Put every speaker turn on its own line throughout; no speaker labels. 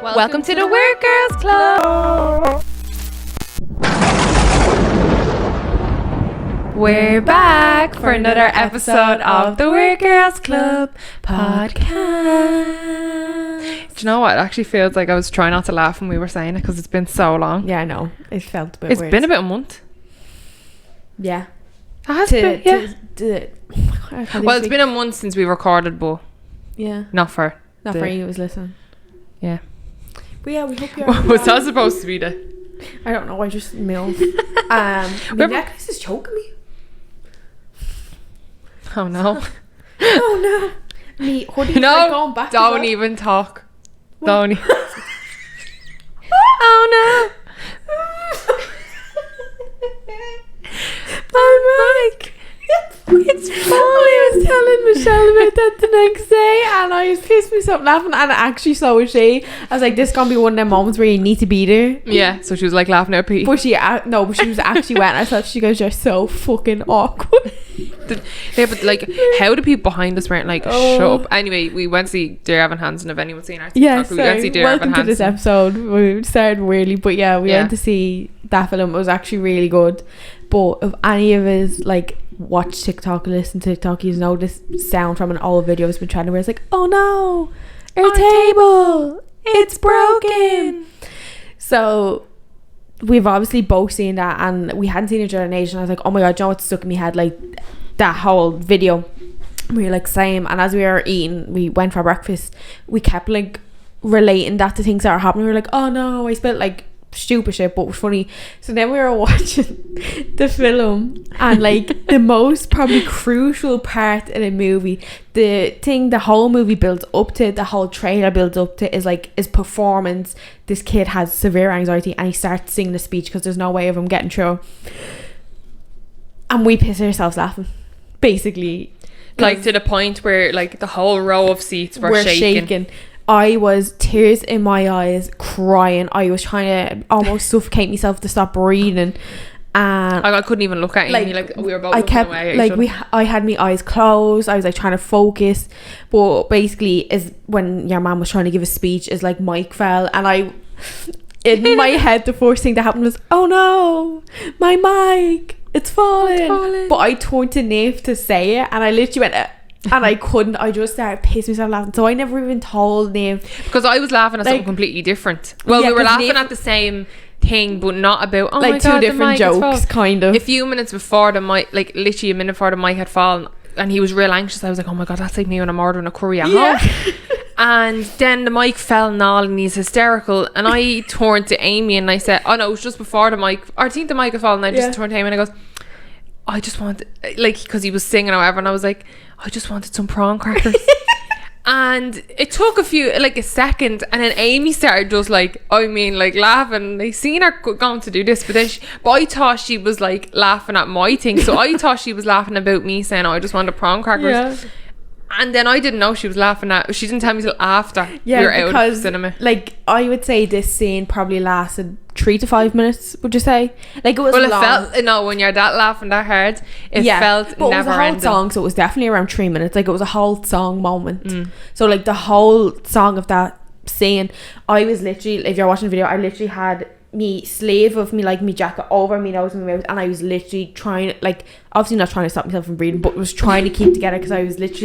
Welcome to the Weird Girls Club. We're back for another episode of the Weird Girls Club podcast. Do you know what? It actually feels like I was trying not to laugh when we were saying it because it's been so long.
Yeah, I know. It felt a bit weird.
It's been about a month.
Yeah.
It has been, yeah. Well, it's
speak.
been a month since we recorded, but
yeah,
not for
you, it was listening.
Yeah.
But yeah, we hope you're
Was that supposed to be the...
I don't know, I just milled. My necklace is choking me.
Oh no.
Oh no. Me hoodie's like going back.
Don't even talk. What? Don't Oh no. My mic. It's fine.
I was telling Michelle about that the next day and I was pissed myself laughing, and actually so was she. I was like, this is gonna be one of them moments where you need to be there.
Yeah, so she was like laughing at Pete.
But she was actually wet. I thought, she goes, you're so fucking awkward.
Yeah, but like, how do people behind us weren't like, shut up? Anyway, we went to see Dear Evan Hansen. If anyone's seen our TikTok, we went to see Dear
welcome
Evan
to this episode. We started weirdly, but yeah, we went to see that film. It was actually really good. But if any of us like watch TikTok, listen to TikTok, you know this sound from an old video has been trying where it's like, oh no, our table, it's broken. So we've obviously both seen that, and we hadn't seen it during age, and I was like, oh my god, do you know what's stuck in my head? Like that whole video. We were like, same. And as we were eating, we went for breakfast, we kept like relating that to things that are happening. We were like, oh no, I spilled like stupid shit, but it was funny. So then we were watching the film, and like the most probably crucial part in a movie, the thing the whole movie builds up to, the whole trailer builds up to, is like his performance. This kid has severe anxiety and he starts singing the speech because there's no way of him getting through, and we piss ourselves laughing basically,
like to the point where like the whole row of seats were shaking.
I was tears in my eyes, crying. I was trying to almost suffocate myself to stop breathing, and
I couldn't even look at Amy. Like we were both looking away.
I had my eyes closed. I was like trying to focus, but basically, is when your mum was trying to give a speech, is like mic fell, and I, in my head, the first thing that happened was, oh no, my mic, it's falling. But I turned to Nave to say it, and I literally went. And I couldn't. I just started pissing myself laughing. So I never even told Nave,
because I was laughing at something completely different. Well, we were laughing at the same thing, but not about like my God, two different jokes, kind of. A few minutes before the mic, like literally a minute before the mic had fallen, and he was real anxious. I was like, oh my God, that's like me when I'm ordering a curry at home. And then the mic fell and all, and he's hysterical. And I turned to Amy and I said, oh no, it was just before the mic. Or I think the mic had fallen. And I just turned to Amy and I goes, I just want, like, because he was singing or whatever, and I was like, I just wanted some prawn crackers. And it took a second, and then Amy started just like, laughing. They seen her going to do this, but I thought she was like laughing at my thing, so I thought she was laughing about me saying, oh, I just wanted prawn crackers. And then I didn't know she was laughing at. She didn't tell me till after we were out of the cinema. Like, I would say this scene probably lasted 3 to 5 minutes. Would you say? Like, it was long. It felt when you're that laughing that hard, it felt but never ending. It was a whole song, so it was definitely around 3 minutes. Like, it was a whole song moment. So like the whole song of that scene, I was literally, if you're watching the video, I literally had me sleeve of me, like me jacket over me nose and my mouth, and I was literally trying, like, obviously not trying to stop myself from breathing, but was trying to keep together, because I was like,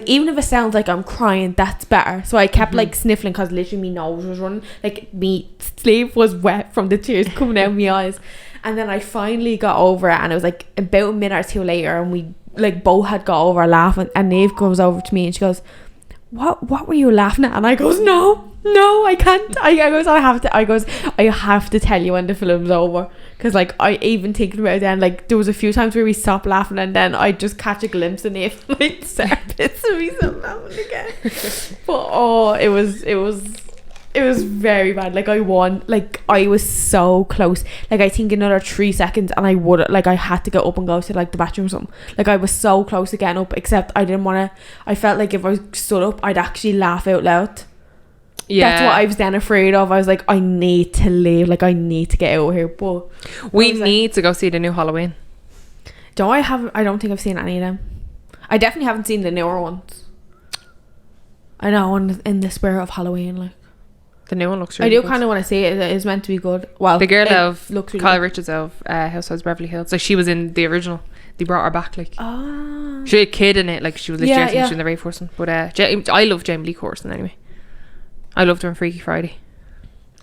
even if it sounds like I'm crying, that's better. So I kept like sniffling, because literally my nose was running, like me sleeve was wet from the tears coming out of my eyes. And then I finally got over it, and it was like about a minute or two later, and we like both had got over laughing, and Nave comes over to me and she goes, what were you laughing at? And I goes, no, I can't. I have to tell you when the film's over, because like I even thinking about it then, like there was a few times where we stopped laughing, and then I just catch a glimpse of Nave like start pissing myself laughing again. But it was very bad. Like I was so close. Like I think another 3 seconds and I would, like I had to get up and go to like the bathroom or something. Like I was so close to getting up, except I didn't want to. I felt like if I stood up, I'd actually laugh out loud. Yeah, that's what I was then afraid of. I was like, I need to leave. Like I need to get out of here. But we need to go see the new Halloween.
I don't think I've seen any of them. I definitely haven't seen the newer ones. I know, in the spirit of Halloween, like.
The new one looks really good.
I do kind of want to see it. It is meant to be good. Well,
the girl of
looks really
Kyle
good.
Richards of Housewives of Beverly Hills. Like she was in the original. They brought her back. Like she had a kid in it. Like she was legit. She was in the rape person. But I love Jamie Lee Curtis anyway. I loved her in Freaky Friday.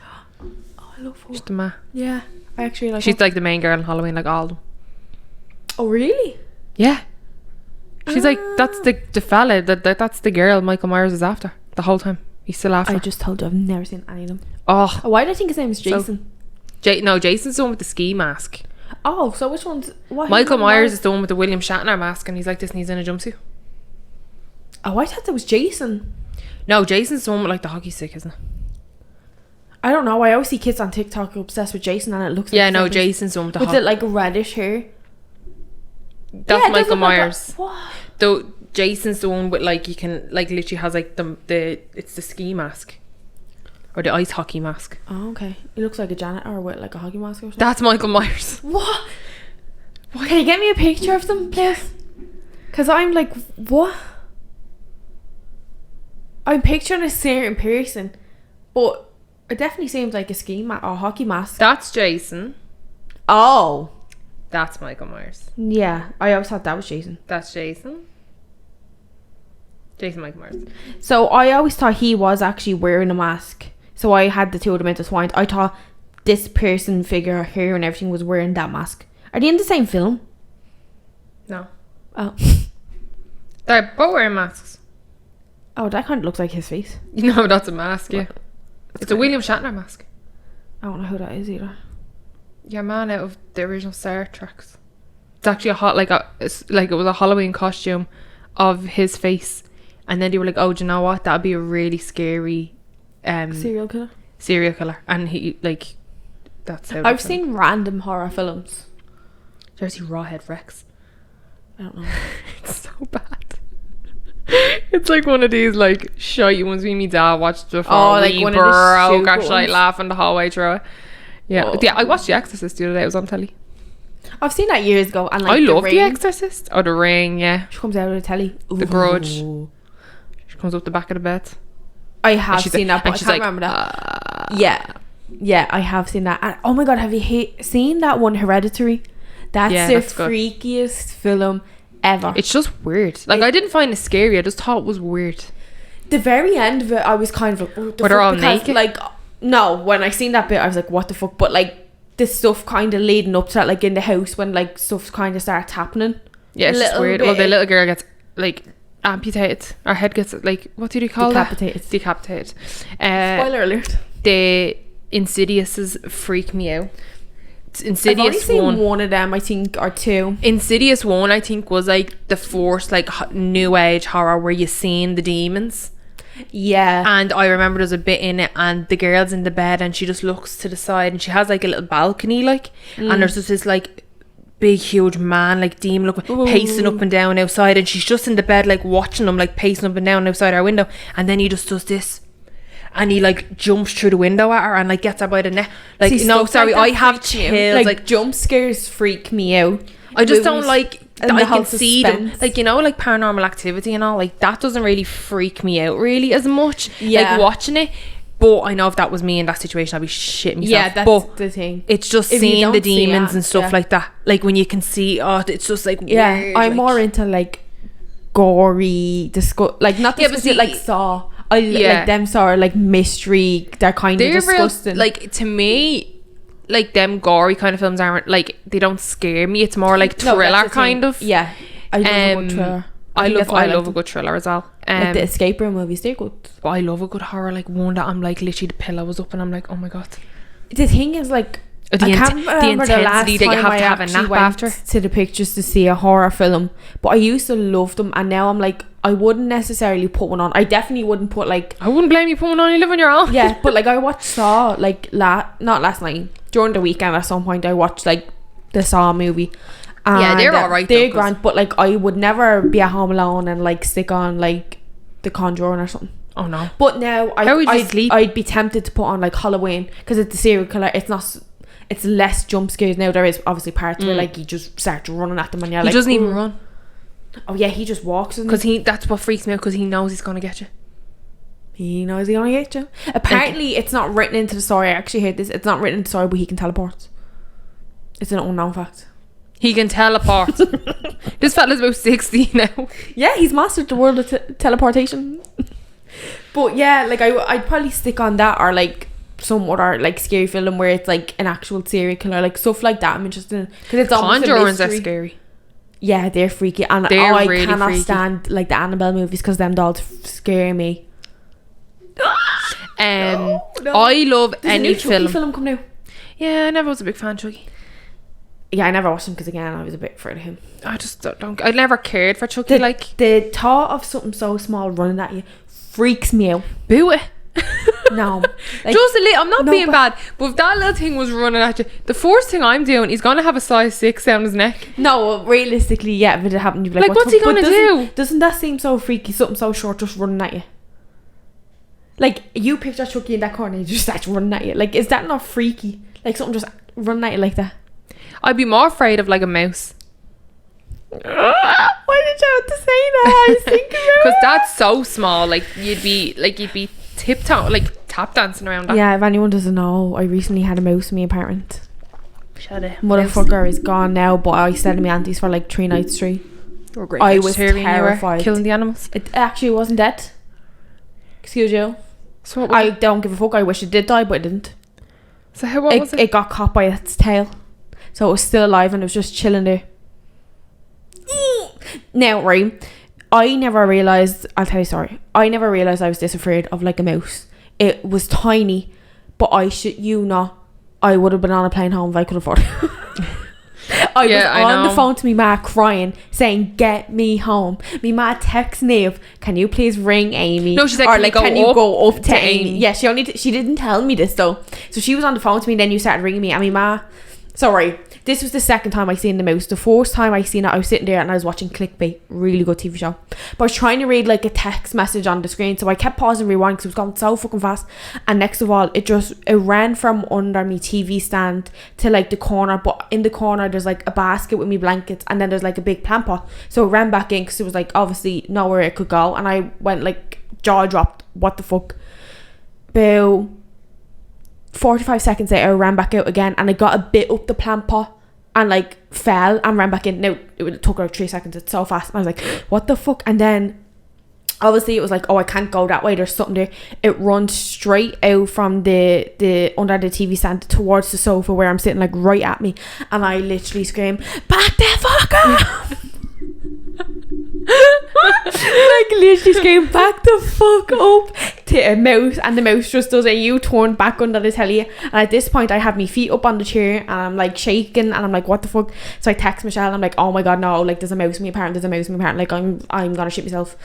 Oh, I love her.
She's the ma.
Yeah, I actually like.
She's like the main girl in Halloween, like all of them.
Oh really?
Yeah. She's like that's the fella that's the girl Michael Myers is after the whole time. He's still after.
I just told you I've never seen any of them.
Oh,
why do I think his name is Jason?
No, Jason's the one with the ski mask.
Oh, so which one's what?
Michael Myers is the one with the William Shatner mask, and he's like this, and he's in a jumpsuit.
Oh, I thought that was Jason.
No, Jason's the one with like the hockey stick, isn't it?
I don't know. I always see kids on TikTok obsessed with Jason, and it looks like
Jason's the one with the
with it like reddish hair.
That's Michael Myers.
What?
Though Jason's the one with like you can like literally has like the it's the ski mask or the ice hockey mask.
Oh, okay. He looks like a janitor with like a hockey mask or something.
That's Michael Myers.
What? Can you get me a picture of them, please? Because I'm like, what? I'm picturing a certain person, but it definitely seems like a ski mask or a hockey mask.
That's Jason.
Oh.
That's Michael Myers.
Yeah, I always thought that was Jason.
That's Jason. Jason Michael Myers.
So I always thought he was actually wearing a mask. So I had the two of them intertwined. I thought this person, figure, hair and everything was wearing that mask. Are they in the same film?
No.
Oh.
They're both wearing masks.
Oh, that kind of looks like his face.
No, that's a mask, yeah. It's a William Shatner mask.
I don't know who that is either.
Yeah, man, out of the original Star Treks. It's actually it was a Halloween costume of his face, and then they were like, "Oh, do you know what? That'd be a really scary
serial
killer." And he like that's how
I've seen random horror films.
Did you ever see Rawhead Rex?
I don't know.
It's so bad. It's like one of these like shite ones me dad watched before.
Oh, like one
broke
of the
actually laughing the whole way through it. Yeah.
Oh.
Yeah, I watched The Exorcist the other day. It was on telly.
I've seen that years ago, and like
I love The Exorcist. Oh, The Ring, yeah.
She comes out of the telly. Ooh.
The Grudge. She comes up the back of the bed.
I have seen that, but I can't remember that. Yeah, I have seen that. And oh my god, have you seen that one, Hereditary? That's the freakiest film ever.
It's just weird. Like I didn't find it scary. I just thought it was weird.
The very end of it, I was kind of like, oh,
they're all naked.
Like, no, when I seen that bit, I was like, what the fuck? But like the stuff kind of leading up to that, like in the house when like stuff kind of starts happening.
Yeah, it's just weird. Well, the little girl gets like amputated. Her head gets like, what do you call
Decapitated.
That? Decapitated.
Spoiler alert.
The Insidiouses freak me out. Insidious
I've only seen one of them, I think, or two.
Insidious 1, I think, was like the first like new age horror where you seen the demons.
Yeah.
And I remember there's a bit in it, and the girl's in the bed, and she just looks to the side, and she has like a little balcony, like, and there's just this like big huge man, like demon looking, pacing up and down outside, and she's just in the bed like watching him, like pacing up and down outside our window, and then he just does this. And he like jumps through the window at her and like gets her by the neck. Like, I have chills. Like
jump scares freak me out.
I just don't like that I can see them. Like, like Paranormal Activity and all, like that doesn't really freak me out really as much.
Yeah.
Like watching it. But I know if that was me in that situation, I'd be shitting myself.
Yeah, that's the thing.
It's just seeing the demons and stuff like that. Like when you can see, it's just like weird.
I'm more into like gory, like not like Saw. Like them sort of like mystery. They're kind of disgusting.
Real, like to me, like them gory kind of films aren't like, they don't scare me. It's more like thriller kind of.
Yeah, I love a good thriller.
I love a good thriller as well.
Like the escape room movies, they're good.
But I love a good horror, like one that I'm like literally the pillow was up and I'm like, oh my god.
The thing is like, I can't remember the last time I actually went to the pictures to see a horror film, but I used to love them, and now I'm like, I wouldn't necessarily put one on. I definitely wouldn't put like,
I wouldn't blame you putting one on. You live on your own.
Yeah, but like I watched Saw like not last night, during the weekend at some point I watched like the Saw movie. And
yeah, they're alright.
They're grand, but like I would never be at home alone and like stick on like The Conjuring or something.
Oh no.
But now
I'd
be tempted to put on like Halloween, because it's the serial killer. It's less jump scares. Now there is obviously parts where like you just start running at them and you're like,
he doesn't even run.
Oh yeah, he just walks.
Because that's what freaks me out, because he knows he's gonna get you.
He knows he gonna get you. Apparently, it's not written into the story. I actually heard this. It's not written into the story, but he can teleport. It's an unknown fact.
He can teleport. This fella's about 60 now.
Yeah, he's mastered the world of teleportation. But yeah, like I'd probably stick on that, or like some other like scary film where it's like an actual serial killer, like stuff like that. I'm interested in, because it's almost a mystery. Are scary. Yeah, they're freaky, and I really cannot stand like the Annabelle movies because them dolls scare me.
No. I love any film.
Film come now.
Yeah, I never was a big fan of Chucky.
Yeah, I never watched him because again I was a bit afraid of him.
I just don't. I never cared for Chucky.
The thought of something so small running at you freaks me out.
Boo it.
No, like,
just a little. I'm not being bad, but if that little thing was running at you, the first thing I'm doing, he's gonna have a size 6 down his neck.
No, realistically, yeah, if it happened, you'd be like,
what's he gonna do?
Doesn't that seem so freaky? Something so short just running at you. Like, you picture Chucky in that corner, he just starts running at you. Like, is that not freaky? Like, something just running at you like that.
I'd be more afraid of like a mouse.
Why did you have to say that? I was thinking
because that's so small. Like you'd be tiptoe, like tap dancing around that.
Yeah, if anyone doesn't know, I recently had a mouse in my apartment.
Shut it.
Motherfucker is gone now, but I stayed at my auntie's for like 3 nights straight. I was terrified.
Killing the animals.
It actually wasn't dead. Excuse you.
So what
I don't give a fuck. I wish it did die, but it didn't.
So what was it?
It got caught by its tail. So it was still alive and it was just chilling there. Now, right, I never realised, I'll tell you a story. I never realised I was this afraid of like a mouse. It was tiny, but I would have been on a plane home if I could afford it. I was on the phone to me ma crying, saying, get me home. Me ma texts Niamh, can you please ring Amy?
No, she's like, can you go up to Amy?
Yeah, she didn't tell me this though. So she was on the phone to me, and then you started ringing me, and me ma, sorry, this was the second time I seen the mouse. The first time I seen it, I was sitting there and I was watching Clickbait, really good TV show. But I was trying to read like a text message on the screen, so I kept pausing and rewind because it was going so fucking fast. And next of all, it ran from under me TV stand to like the corner, but in the corner there's like a basket with me blankets, and then there's like a big plant pot. So it ran back in because it was like obviously nowhere it could go, and I went like jaw dropped. What the fuck? About 45 seconds later, I ran back out again, and I got a bit up the plant pot and like fell and ran back in. Now it took like 3 seconds. It's so fast. And I was like, what the fuck? And then obviously it was like, oh, I can't go that way, there's something there. It runs straight out from the under the TV stand towards the sofa where I'm sitting, like right at me, and I literally scream, back the fuck up. Like literally scream, back the fuck up to a mouse, and the mouse just does a U-turn back under the telly. And at this point I have my feet up on the chair and I'm like shaking, and I'm like, what the fuck? So I text Michelle and I'm like, oh my god, no, like there's a mouse in my apartment, like I'm gonna shit myself.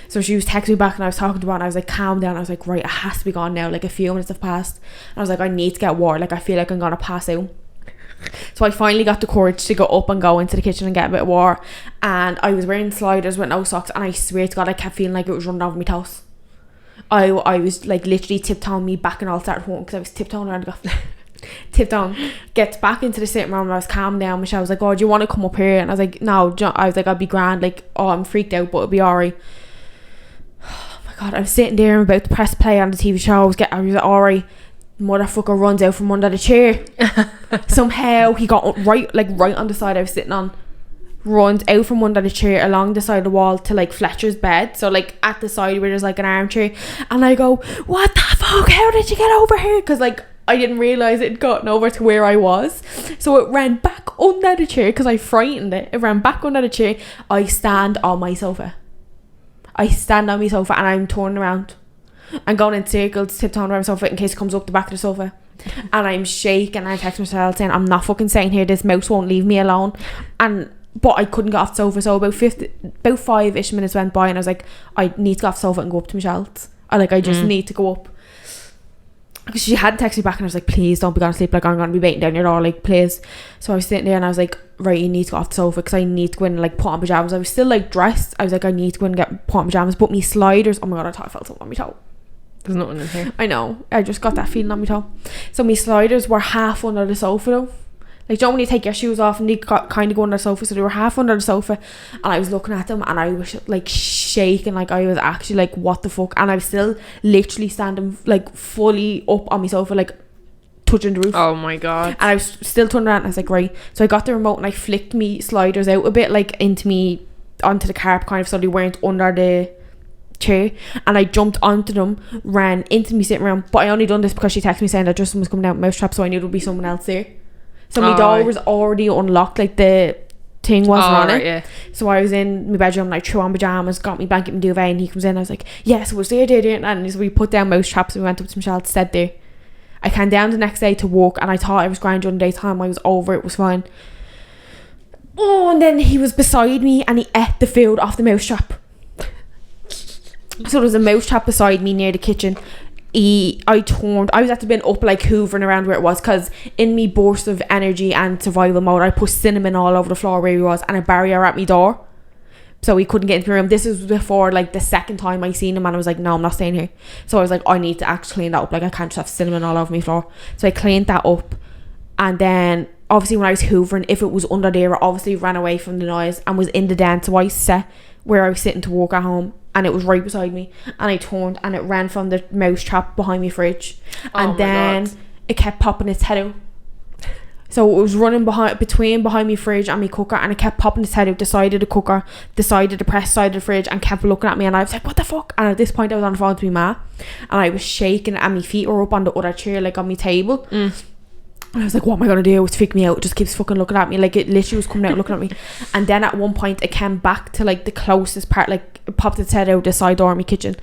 So she was texting me back, and I was talking to her, and I was like, calm down. I was like, right, it has to be gone now, like a few minutes have passed. And I was like, I need to get water, like I feel like I'm gonna pass out. So I finally got the courage to go up and go into the kitchen and get a bit of water, and I was wearing sliders with no socks, and I swear to god I kept feeling like it was running over my toes. I was like literally tiptoeing, me back and all started home because I was tiptoeing around the gaff. Tiptoeing, gets back into the sitting room, and I was calm down. Michelle was like, oh, do you want to come up here? And I was like, no. I was like, I'll be grand, like, oh, I'm freaked out, but it'll be alright. Oh my god, I was sitting there and about to press play on the TV show. I was like, alright. Motherfucker runs out from under the chair. Somehow he got right on the side I was sitting on, runs out from under the chair along the side of the wall to like Fletcher's bed, so like at the side where there's like an armchair, and I go, what the fuck, how did you get over here? Because like I didn't realise it had gotten over to where I was, so it ran back under the chair because I frightened it. It ran back under the chair. I stand on my sofa and I'm turning around and going in circles, tiptoeing around the sofa in case it comes up the back of the sofa. And I'm shaking, and I text myself saying, I'm not fucking sitting here, this mouse won't leave me alone. But I couldn't get off the sofa, so about 5-ish minutes went by, and I was like, I need to get off the sofa and go up to Michelle's. I just need to go up. Because she had texted me back, and I was like, please don't be going to sleep, like I'm going to be waiting down your door, like please. So I was sitting there and I was like, right, you need to go off the sofa because I need to go in and like put on pyjamas. I was still like dressed. I was like, I need to go in and put on pyjamas, but me sliders, oh my god, I thought I felt something on my toe.
There's nothing in here.
I know, I just got that feeling on my toe. So my sliders were half under the sofa though, Like, don't when you take your shoes off and they kind of go under the sofa. So they were half under the sofa, and I was looking at them, and I was like shaking, like I was actually like, what the fuck? And I was still literally standing like fully up on my sofa, like touching the roof.
Oh my god.
And I was still turning around, and I was like, right. So I got the remote and I flicked me sliders out a bit, like onto the carpet, kind of, so they weren't under the chair, and I jumped onto them, ran into me sitting room. But I only done this because she texted me saying that Justin was coming out with mousetrap, so I knew there would be someone else there. So my door was already unlocked, like the thing wasn't on it.
Yeah.
So I was in my bedroom, and I threw on pyjamas, got my blanket and duvet, and he comes in, I was like, yes, it was there, and so we put down mousetraps, and we went up to Michelle to sit there. I came down the next day to walk, and I thought I was grand during the daytime. I was over it, was fine. Oh, and then he was beside me, and he ate the food off the mousetrap. So there was a mousetrap beside me near the kitchen. I was at the bin up, like hoovering around where it was, because in me burst of energy and survival mode, I put cinnamon all over the floor where he was, and a barrier at my door, so he couldn't get into the room. This was before like the second time I seen him, and I was like, no, I'm not staying here. So I was like, I need to actually clean that up. Like, I can't just have cinnamon all over my floor. So I cleaned that up, and then obviously when I was hoovering, if it was under there, I obviously ran away from the noise and was in the den. So I sat where I was sitting to walk at home, and it was right beside me, and I turned, and it ran from the mouse trap behind my fridge, and then it kept popping its head out. So it was running behind my fridge and my cooker, and it kept popping its head out the side of the cooker, the side of the press, side of the fridge, and kept looking at me, and I was like, what the fuck? And at this point I was on the phone to my ma, and I was shaking, and my feet were up on the other chair, like on my table. And I was like, what am I going to do? It's freaking me out. It just keeps fucking looking at me. Like, it literally was coming out looking at me. And then at one point, it came back to, like, the closest part. Like, it popped its head out the side door of my kitchen.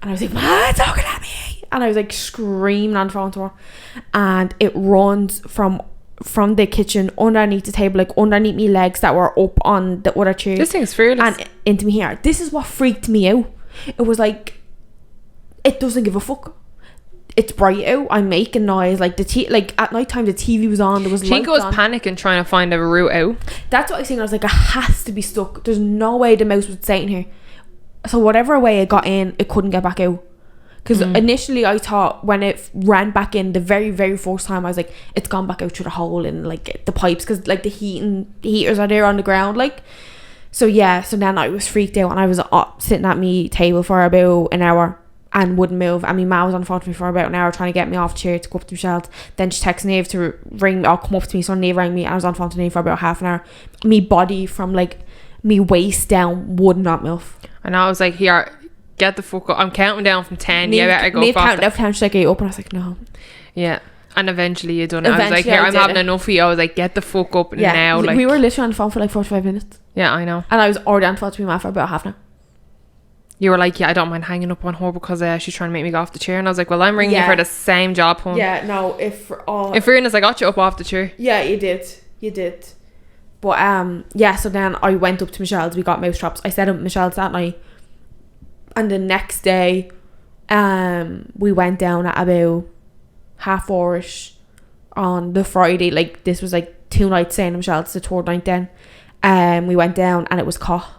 And I was like, Ma, it's looking at me. And I was, like, screaming on the phone to her. And it runs from the kitchen underneath the table, like, underneath me legs that were up on the other chair.
This thing's fearless.
And into me here. This is what freaked me out. It was like, it doesn't give a fuck. It's bright out, I'm making noise, like like at night time the TV was on, there was lights on.
Chico was panicking trying to find a route out.
That's what I was saying. I was like, it has to be stuck. There's no way the mouse would stay in here. So whatever way it got in, it couldn't get back out. Because initially I thought when it ran back in the very, very first time, I was like, it's gone back out through the hole in like the pipes, because like the heaters are there on the ground, like. So yeah, so then I was freaked out, and I was sitting at me table for about an hour and wouldn't move, and my mum was on the phone to me for about an hour trying to get me off the chair to go up to Michelle's. Then she texted Neve to ring me, or come up to me, so Neve rang me, and I was on the phone to Neve for about half an hour. Me body from like me waist down would not move. And
I was like, here, get the fuck up, I'm counting down from 10.
Neve,
you better go.
Neve counted down from 10, she's like, are you up? And I was like, no.
Yeah. And eventually you done it. I was like, here, I'm having enough of you. I was like, get the fuck up now. Like,
we were literally on the phone for like 45 minutes.
Yeah, I know.
And I was already on the phone to my mum for about half an hour.
You were like, yeah, I don't mind hanging up on her because she's trying to make me go off the chair. And I was like, well, I'm ringing you for the same job, hon.
Yeah, no, in
fairness, I got you up off the chair.
Yeah, you did. But yeah, so then I went up to Michelle's, we got mouse traps. I set up Michelle's that night, and the next day we went down at about 4:30ish on the Friday. Like, this was like 2 nights staying at Michelle's, the third night then. We went down, and it was caught.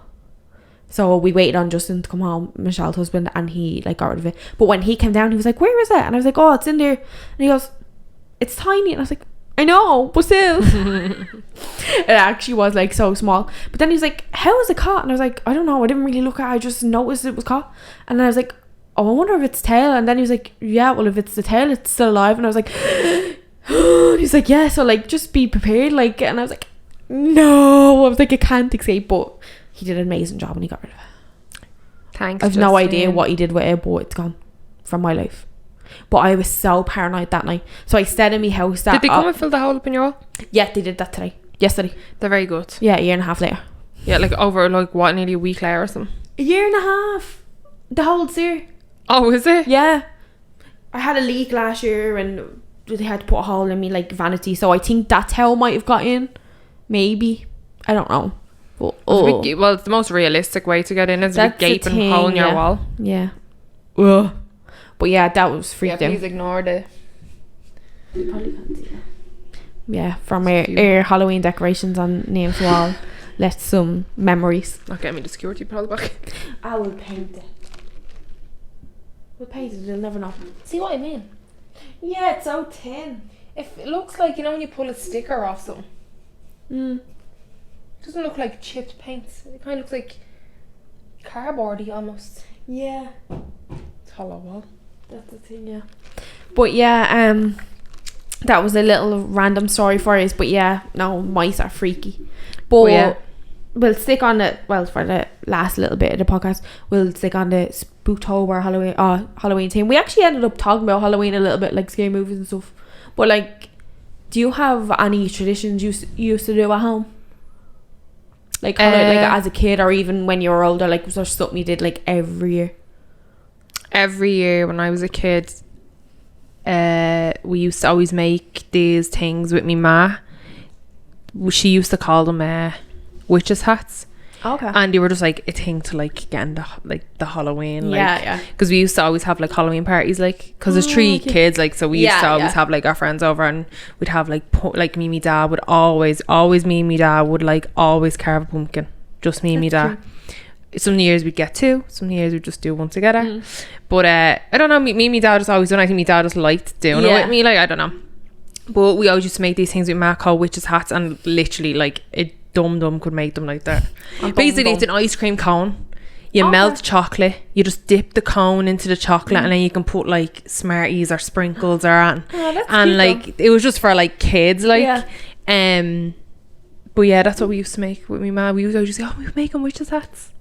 So we waited on Justin to come home, Michelle's husband, and he like got rid of it. But when he came down, he was like, where is it? And I was like, oh, it's in there. And he goes, it's tiny. And I was like, I know, but still. It actually was like so small. But then he was like, how is it caught? And I was like, I don't know, I didn't really look at it, I just noticed it was caught. And then I was like, oh, I wonder if it's tail. And then he was like, yeah, well, if it's the tail, it's still alive. And I was like, he's like, yeah, so like just be prepared, like. And I was like, no, I was like, it can't escape. But he did an amazing job and he got rid of it.
Thanks.
I've no idea what he did with it, but it's gone from my life. But I was so paranoid that night. So I stayed in my house.
Did they come and fill the hole up in your wall?
Yeah, they did that yesterday.
They're very good.
Yeah, a year and a half later.
Yeah, like over like what, nearly a week later or something?
A year and a half. The hole's there.
Oh, is it?
Yeah. I had a leak last year and they had to put a hole in me like vanity. So I think that's how it might have got in. Maybe. I don't know. But,
well, it's the most realistic way to get in is a gaping hole in your wall.
Yeah. Ugh. But yeah, that was freaked out.
Please ignore the...
You probably can't see that. Yeah, from our Halloween decorations on Name's wall. Left some memories.
Not get me the security deposit back.
I will paint it. We'll paint it, they'll never know. See what I mean? Yeah, it's so thin.
If it looks like, you know, when you pull a sticker off something. It doesn't look like chipped paint. It kind of looks like cardboardy almost.
Yeah.
It's hollow wall.
That's the thing, yeah. But yeah, that was a little random story for us. But yeah, no, mice are freaky. But we'll stick on it. Well, for the last little bit of the podcast, we'll stick on the Spooktober Halloween theme. We actually ended up talking about Halloween a little bit, like scary movies and stuff. But like, do you have any traditions you used to do at home? Like, like as a kid, or even when you were older, like was there something you did like every year?
Every year when I was a kid, we used to always make these things with me ma. She used to call them witches' hats.
Okay.
And they were just like a thing to like get in the Halloween, like,
yeah.
Because we used to always have like Halloween parties, like, because there's 3 kids, like, so we used to always have like our friends over, and we'd have like me and me dad would always me and me dad would like always carve a pumpkin, just me and me dad. Some years we'd get 2, some years we'd just do one together. But I don't know, me and me dad just always done. I think me dad just liked doing it with me, like, I don't know. But we always used to make these things with ma called witches' hats, and literally like it dum could make them like that. Basically it's an ice cream cone. You melt chocolate, you just dip the cone into the chocolate, and then you can put like Smarties or sprinkles or and like it was just for like kids, like but yeah, that's what we used to make with me ma. We used to just say, we would make them witches' hats.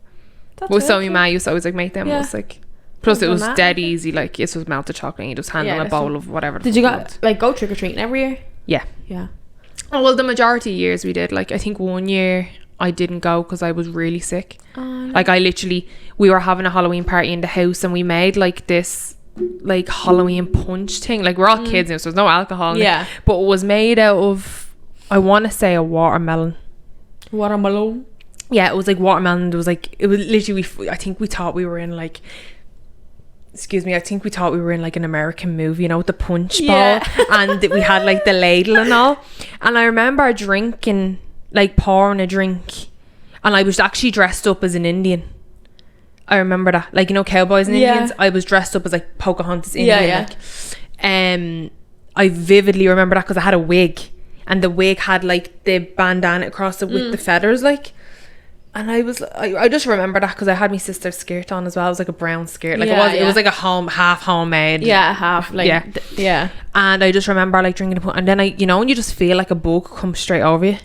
So me ma used to always like make them. It was like, plus it was dead easy, like it was melted chocolate and you just hand them a bowl of whatever.
Did you go trick-or-treating every year?
Yeah. Oh, well, the majority of years we did. Like, I think one year I didn't go because I was really sick. Like, we were having a Halloween party in the house, and we made like this like Halloween punch thing. Like, we're all kids now, so there's no alcohol in it, but it was made out of, I want to say, a watermelon. Yeah, it was like watermelon. It was literally, I think we thought we were in like, I think we thought we were in like an American movie, you know, with the punch ball, and we had like the ladle and all. And I remember drinking, like pouring a drink, and I was actually dressed up as an Indian. I remember that, like, you know, cowboys and Indians. I was dressed up as like Pocahontas Indian. Like, I vividly remember that because I had a wig, and the wig had like the bandana across it with the feathers, like. And I just remember that because I had my sister's skirt on as well. It was like a brown skirt, like it was like a half homemade,
half like
and I just remember like drinking and then you know, and you just feel like a bug come straight over you,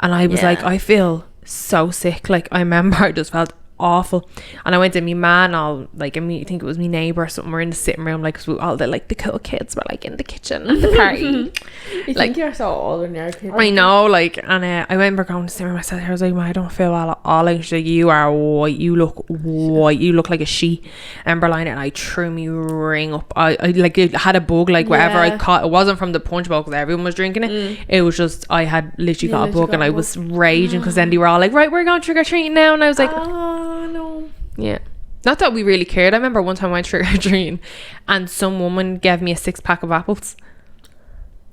and I was like, I feel so sick. Like, I remember I just felt awful, and I went to me man, all like, I think it was my neighbour or something. We're in the sitting room, like, cause all the like the cool kids were like in the kitchen at the party.
You like, think you're so old when you're a kid.
I know, like, and I remember going to sit with myself. I was like, I don't feel well at all. Like, she's like, you are white, you look white, you look like a she. And Berlin, and I threw me ring up. I like, it had a bug, like, wherever I caught. It wasn't from the punch bowl because everyone was drinking it. It was just, I had literally got a bug, and I was raging because then they were all like, right, we're going trick-or-treating now, and I was like,
no.
Yeah, not that we really cared. I remember one time I went trick-or-treating and some woman gave me a 6-pack of apples.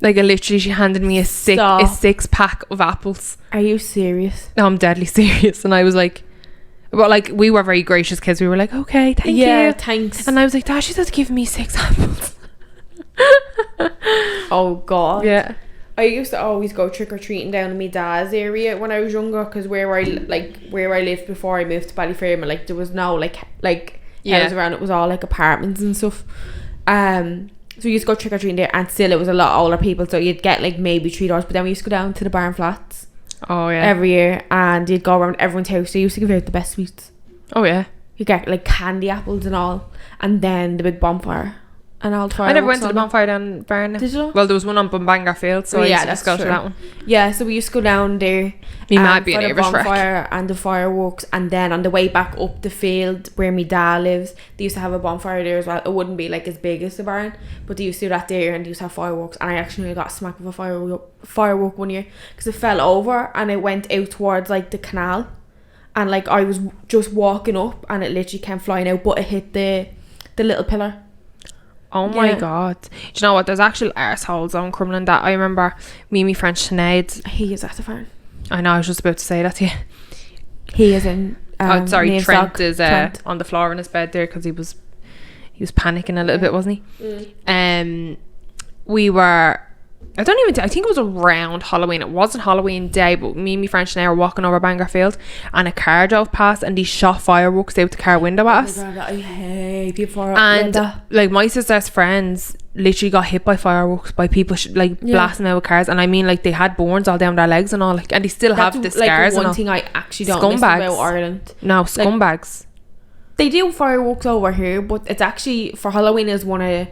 Like, literally she handed me a 6-pack of apples.
Are you serious?
No, I'm deadly serious. And I was like, well, like, we were very gracious kids. We were like, okay, thank you,
thanks.
And I was like, Dad, she's just giving me 6 apples.
Oh god.
Yeah,
I used to always go trick-or-treating down in my dad's area when I was younger, because where I lived before I moved to Ballyfermot, like, there was no like houses around. It was all like apartments and stuff. So we used to go trick-or-treating there, and still it was a lot older people, so you'd get like maybe 3 doors. But then we used to go down to the Barn Flats every year, and you'd go around everyone's house. So you used to give out the best sweets. You get like candy apples and all, and then the big bonfire and all the fireworks.
I never went to the bonfire down Barn.
Did you?
Well, there was one on Bumbanger Field, so I used to just go to that one.
Yeah, so we used to go down there.
Me might be
for
an
the bonfire and the fireworks, and then on the way back up the field where my dad lives, they used to have a bonfire there as well. It wouldn't be like as big as the barn, but they used to do that there, and they used to have fireworks. And I actually got smacked with a firework one year because it fell over and it went out towards like the canal, and like I was just walking up and it literally came flying out, but it hit the little pillar.
Oh my god. Do you know what? There's actual arseholes on Crumlin that I remember me and my friend Sinead.
He is at the farm.
I know, I was just about to say that to you.
He is in
Trent is on the floor in his bed there because he was panicking a little bit, wasn't he? We were I think it was around Halloween. It wasn't Halloween day, but me and my friend Sinead were walking over Bangorfield and a car drove past and they shot fireworks out the car window at us.
I hate people.
And like my sister's friends literally got hit by fireworks by people blasting out with cars, and I mean like they had burns all down their legs and all, like, and they still have the scars.
Like one thing I actually don't listen about Ireland.
No, scumbags.
Like, they do fireworks over here, but it's actually for Halloween is one of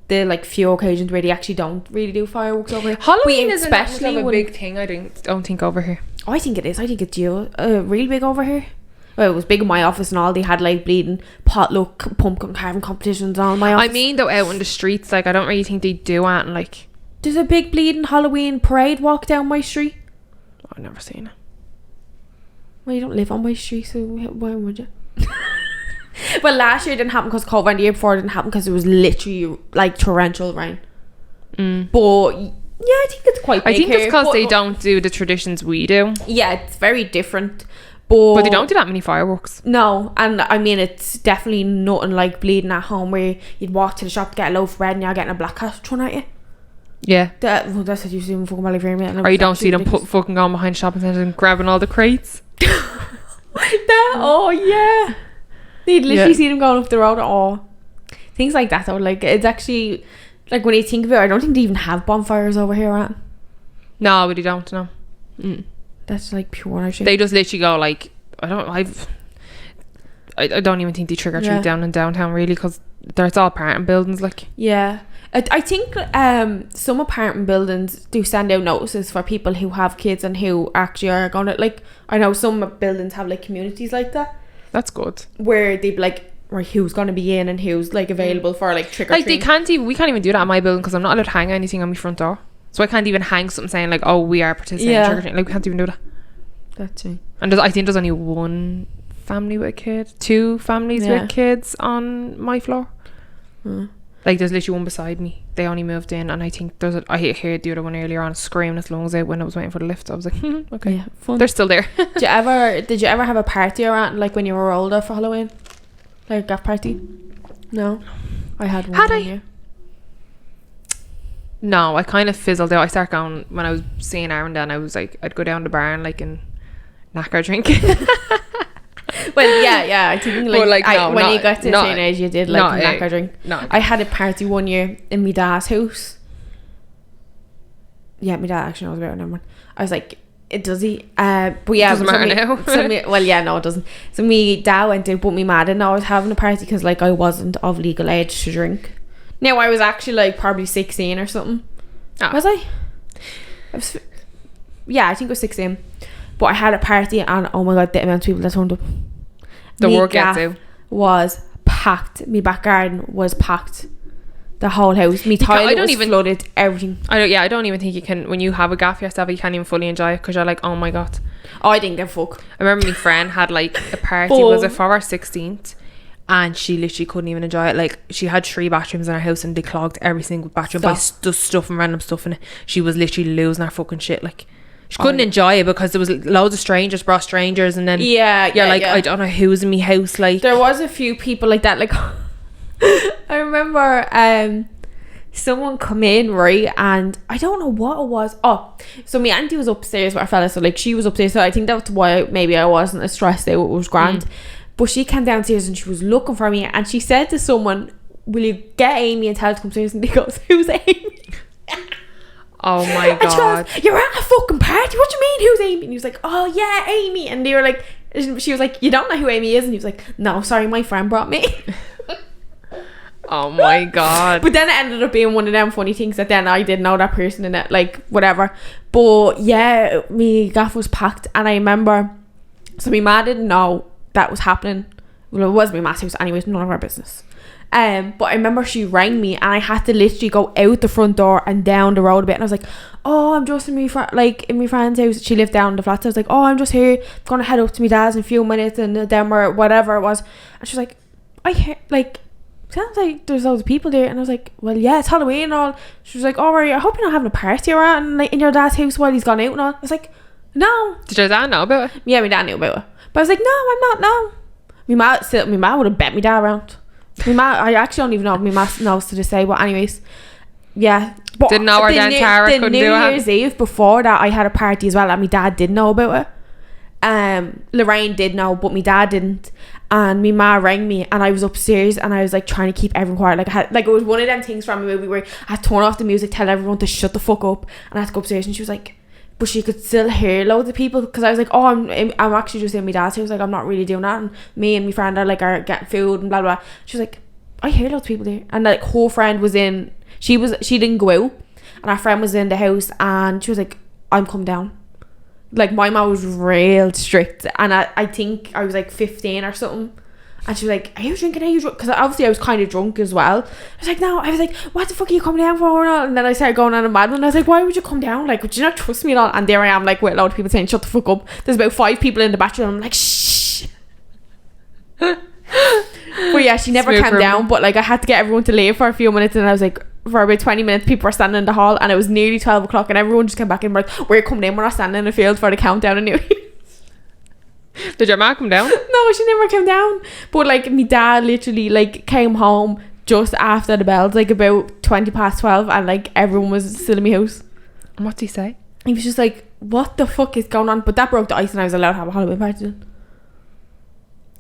the like few occasions where they actually don't really do fireworks over here.
Halloween is especially a big thing. I don't think over here.
I think it is. I think it's really big over here. Well, it was big in my office and all. They had like bleeding potluck pumpkin carving competitions on my office.
I mean, though, out in the streets, like I don't really think they do it. And like,
there's a big bleeding Halloween parade walk down my street.
I've never seen it.
Well, you don't live on my street, so why would you? Well, last year it didn't happen because COVID, and the year before it didn't happen because it was literally like torrential rain. But yeah, I think it's quite big.
I think it's because they don't do the traditions we do.
Yeah, it's very different. But
they don't do that many fireworks.
No, and I mean it's definitely nothing like bleeding at home where you'd walk to the shop to get a loaf of bread and you're getting a black cat thrown at you.
Yeah.
That's what you see in fucking Valley.
Or you don't see them fucking going behind shopping centres and grabbing all the crates.
Oh yeah. They'd literally see them going up the road. Oh, things like that though. Like it's actually like when you think about it, I don't think they even have bonfires over here, right?
No, but they don't. No.
That's like pure Irish.
They just literally go like I don't even think they trick or treat down in downtown really, because it's all apartment buildings. Like
I think some apartment buildings do send out notices for people who have kids and who actually are gonna, like, I know some buildings have like communities like that.
That's good.
Where they'd be like, right, who's gonna be in and who's like available for like trick or treat.
Like we can't even do that in my building because I'm not allowed to hang anything on my front door. So I can't even hang something saying like, oh, we are participating in trick or treating. Like we can't even do that.
That's it.
And I think there's only one family with a kid, 2 families with kids on my floor. Like there's literally one beside me. They only moved in, and I think I heard the other one earlier on screaming its lungs out when I was waiting for the lift. I was like, okay, yeah, fun. They're still there.
Did you ever have a party around like when you were older for Halloween, like a gaff party? No, I had one.
Had I? No, I kind of fizzled out. I started going when I was seeing Aaron. Then I was like, I'd go down the barn like and knacker drink.
Well, yeah, I think when you got to the same age, you did like a knacker drink. No, I had a party one year in my dad's house. Yeah, my dad actually knows about it. Never mind. I was like, does he? But yeah,
doesn't matter now.
Well, yeah, no, it doesn't. So me dad went out, but me mad and I was having a party because like I wasn't of legal age to drink. Now I was actually like probably 16 or something. Was I? Yeah, I think I was 16. But I had a party and oh my god, the amount of people that turned up.
The work out
was packed. My back garden was packed. The whole house. Me toilet was flooded. Everything.
I don't even think you can, when you have a gaff yourself, you can't even fully enjoy it because you're like, oh my god.
Oh, I didn't give a fuck.
I remember my friend had like a party, was it for her 16th? And she literally couldn't even enjoy it. Like she had 3 bathrooms in her house and they clogged every single bathroom by stuff and random stuff in it. She was literally losing her fucking shit. Like she couldn't enjoy it because there was loads of strangers brought strangers, and then I don't know who's in my house. Like
there was a few people like that. Like I remember someone come in, right, and I don't know what it was. Oh, so my auntie was upstairs with her fella, so like she was upstairs, so I think that's why maybe I wasn't as stressed out. It was grand. But she came downstairs and she was looking for me, and she said to someone, will you get Amy and tell her to come upstairs? And he goes, who's Amy?
Oh my god.
She goes, you're at a fucking party, what do you mean who's Amy? And he was like, oh yeah, Amy. And they were like, she was like, you don't know who Amy is? And he was like, no, sorry, my friend brought me.
Oh my god.
But then it ended up being one of them funny things that then I didn't know that person in it, like whatever. But yeah, me gaff was packed, and I remember, so my ma didn't know that was happening. Well, it was my ma's house anyways, none of our business. But I remember she rang me and I had to literally go out the front door and down the road a bit, and I was like, oh, I'm just in my friend's house. She lived down the flat, so I was like, oh, I'm just here, I'm gonna head up to my dad's in a few minutes, and then or whatever it was. And she was like, I hear, like, sounds like there's loads of people there. And I was like, well, yeah, it's Halloween and all. She was like, oh, I hope you're not having a party around like in your dad's house while he's gone out and all. I was like, no.
Did your dad know about it?
Yeah, my dad knew about it, but I was like, no, I'm not. No, my ma would have bet me dad around. My ma, I actually don't even know if my ma knows to this day, but anyways, Yeah. But
didn't know our then Tara couldn't do it.
The New Year's Eve before that, I had a party as well, and my dad didn't know about it. Lorraine did know, but my dad didn't. And my ma rang me, and I was upstairs, and I was like trying to keep everyone quiet. Like I had, like it was one of them things from a movie where I had to turn off the music, tell everyone to shut the fuck up, and I had to go upstairs. And she was like, but she could still hear loads of people, because I was like, oh, I'm actually just in my dad's house. Like I'm not really doing that. And me and my friend are getting food and blah blah. She was like, I hear loads of people there, and like her friend was in. She didn't go out, and our friend was in the house, and she was like, I'm coming down. Like my mom was real strict, and I think I was like 15 or something, and she was like, are you drinking? Are you drunk? Because obviously I was kind of drunk as well. I was like, no. I was like, what the fuck are you coming down for? And then I started going on a mad one. I was like, why would you come down? Like, would you not trust me at all? And there I am, like, with a lot of people saying, shut the fuck up. There's about 5 people in the bathroom. I'm like, shh. But yeah, she never calmed down, but like I had to get everyone to leave for a few minutes, and I was like, for about 20 minutes people were standing in the hall, and it was nearly 12 o'clock, and everyone just came back and were like, we're coming in, we're not standing in the field for the countdown anyway.
Did your ma come down?
No, she never came down, but like my dad literally like came home just after the bells, like about 12:20, and like everyone was still in my house.
And what did he say?
He was just like, what the fuck is going on? But that broke the ice, and I was allowed to have a Halloween party then.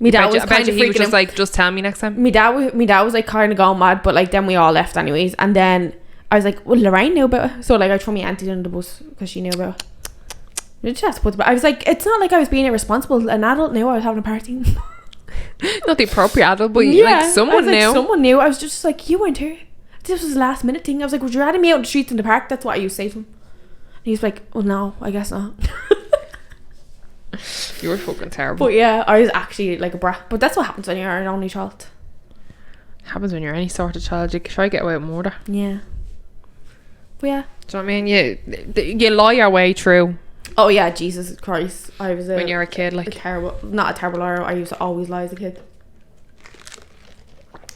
My dad was kind of freaking
just like, just tell me next time.
My dad was like kind of going mad, but like then we all left anyways, and then I was like, well, Lorraine knew about it, so like I threw my auntie under the bus because she knew about it. I was like, it's not like I was being irresponsible. An adult knew I was having a party.
Not the appropriate adult, but yeah, like someone knew.
Someone knew. I was just like, you weren't here. This was a last minute thing. I was like, would you rather me out in the streets in the park? That's what I used to say to him. And he was like, oh no, I guess not.
You were fucking terrible.
But yeah, I was actually like a brat. But that's what happens when you're an only child.
Happens when you're any sort of child. You try to get away with murder.
Yeah. But yeah.
Do you know what I mean? You lie your way through.
Oh yeah, Jesus Christ. I was
when you're a kid, like
not a terrible liar. I used to always lie as a kid.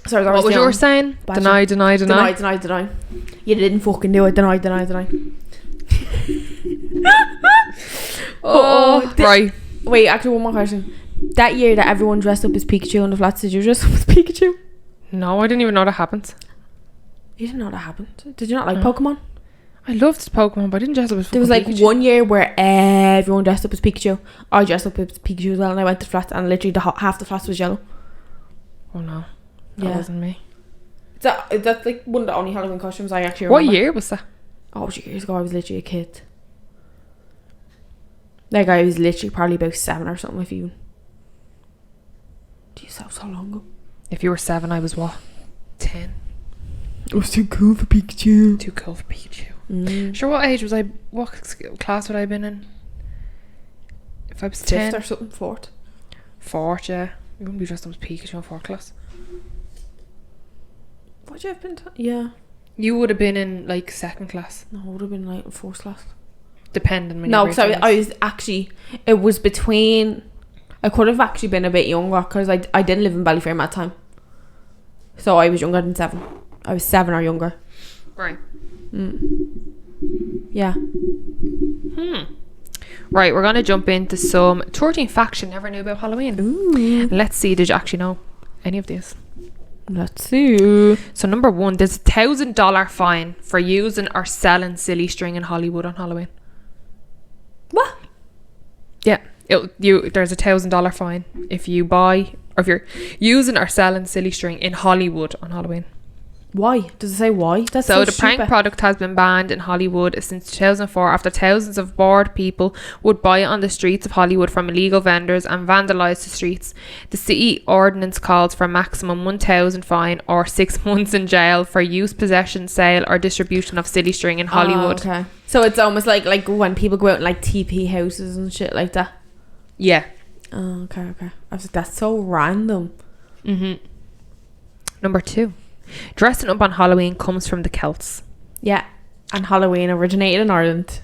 So what was
you saying? Deny.
Deny. You didn't fucking do it. Deny.
Right.
Wait, actually one more question. That year that everyone dressed up as Pikachu on the flats, did you dress up as Pikachu?
No, I didn't even know that happened.
You didn't know that happened? Did you not like Pokemon?
I loved Pokemon, but I didn't dress up as Pikachu.
There was like one year where everyone dressed up as Pikachu. I dressed up as Pikachu as well, and I went to the flats, and literally half the flats was yellow.
Oh no, that wasn't me.
That's like one of the only Halloween costumes I actually remember.
What year was that?
Oh, it was years ago. I was literally a kid. Like I was literally probably about 7 or something. If you, geez, that was so long ago.
If you were 7, I was what? 10.
I was too cool for Pikachu.
Sure, what age was I? What class would I have been in? If I was 10
or something, 4th.
4th, yeah. You wouldn't be dressed up as Pikachu in 4th class.
Would you have been? Yeah.
You would have been in like 2nd class.
No, I would have been like in 4th class.
Depending when.
No, because I was actually. It was between. I could have actually been a bit younger because I didn't live in Ballyfermot at that time. So I was younger than 7. I was 7 or younger.
Right.
Yeah.
Right, we're gonna jump into some 13 facts you never knew about Halloween.
Ooh.
Let's see, did you actually know any of these?
Let's see.
So number 1, there's a $1,000 fine for using or selling silly string in Hollywood on Halloween.
What?
Yeah, there's a $1,000 fine if you buy or if you're using or selling silly string in Hollywood on Halloween.
Why? Does it say why? That's
so the prank product has been banned in Hollywood since 2004 after thousands of bored people would buy it on the streets of Hollywood from illegal vendors and vandalise the streets. The city ordinance calls for a maximum $1,000 fine or 6 months in jail for use, possession, sale or distribution of silly string in Hollywood.
Oh, okay. So it's almost like when people go out in like TP houses and shit like that.
Yeah.
Oh, okay. I was like, that's so random.
Number 2. Dressing up on Halloween comes from the Celts.
Yeah, and Halloween originated in Ireland.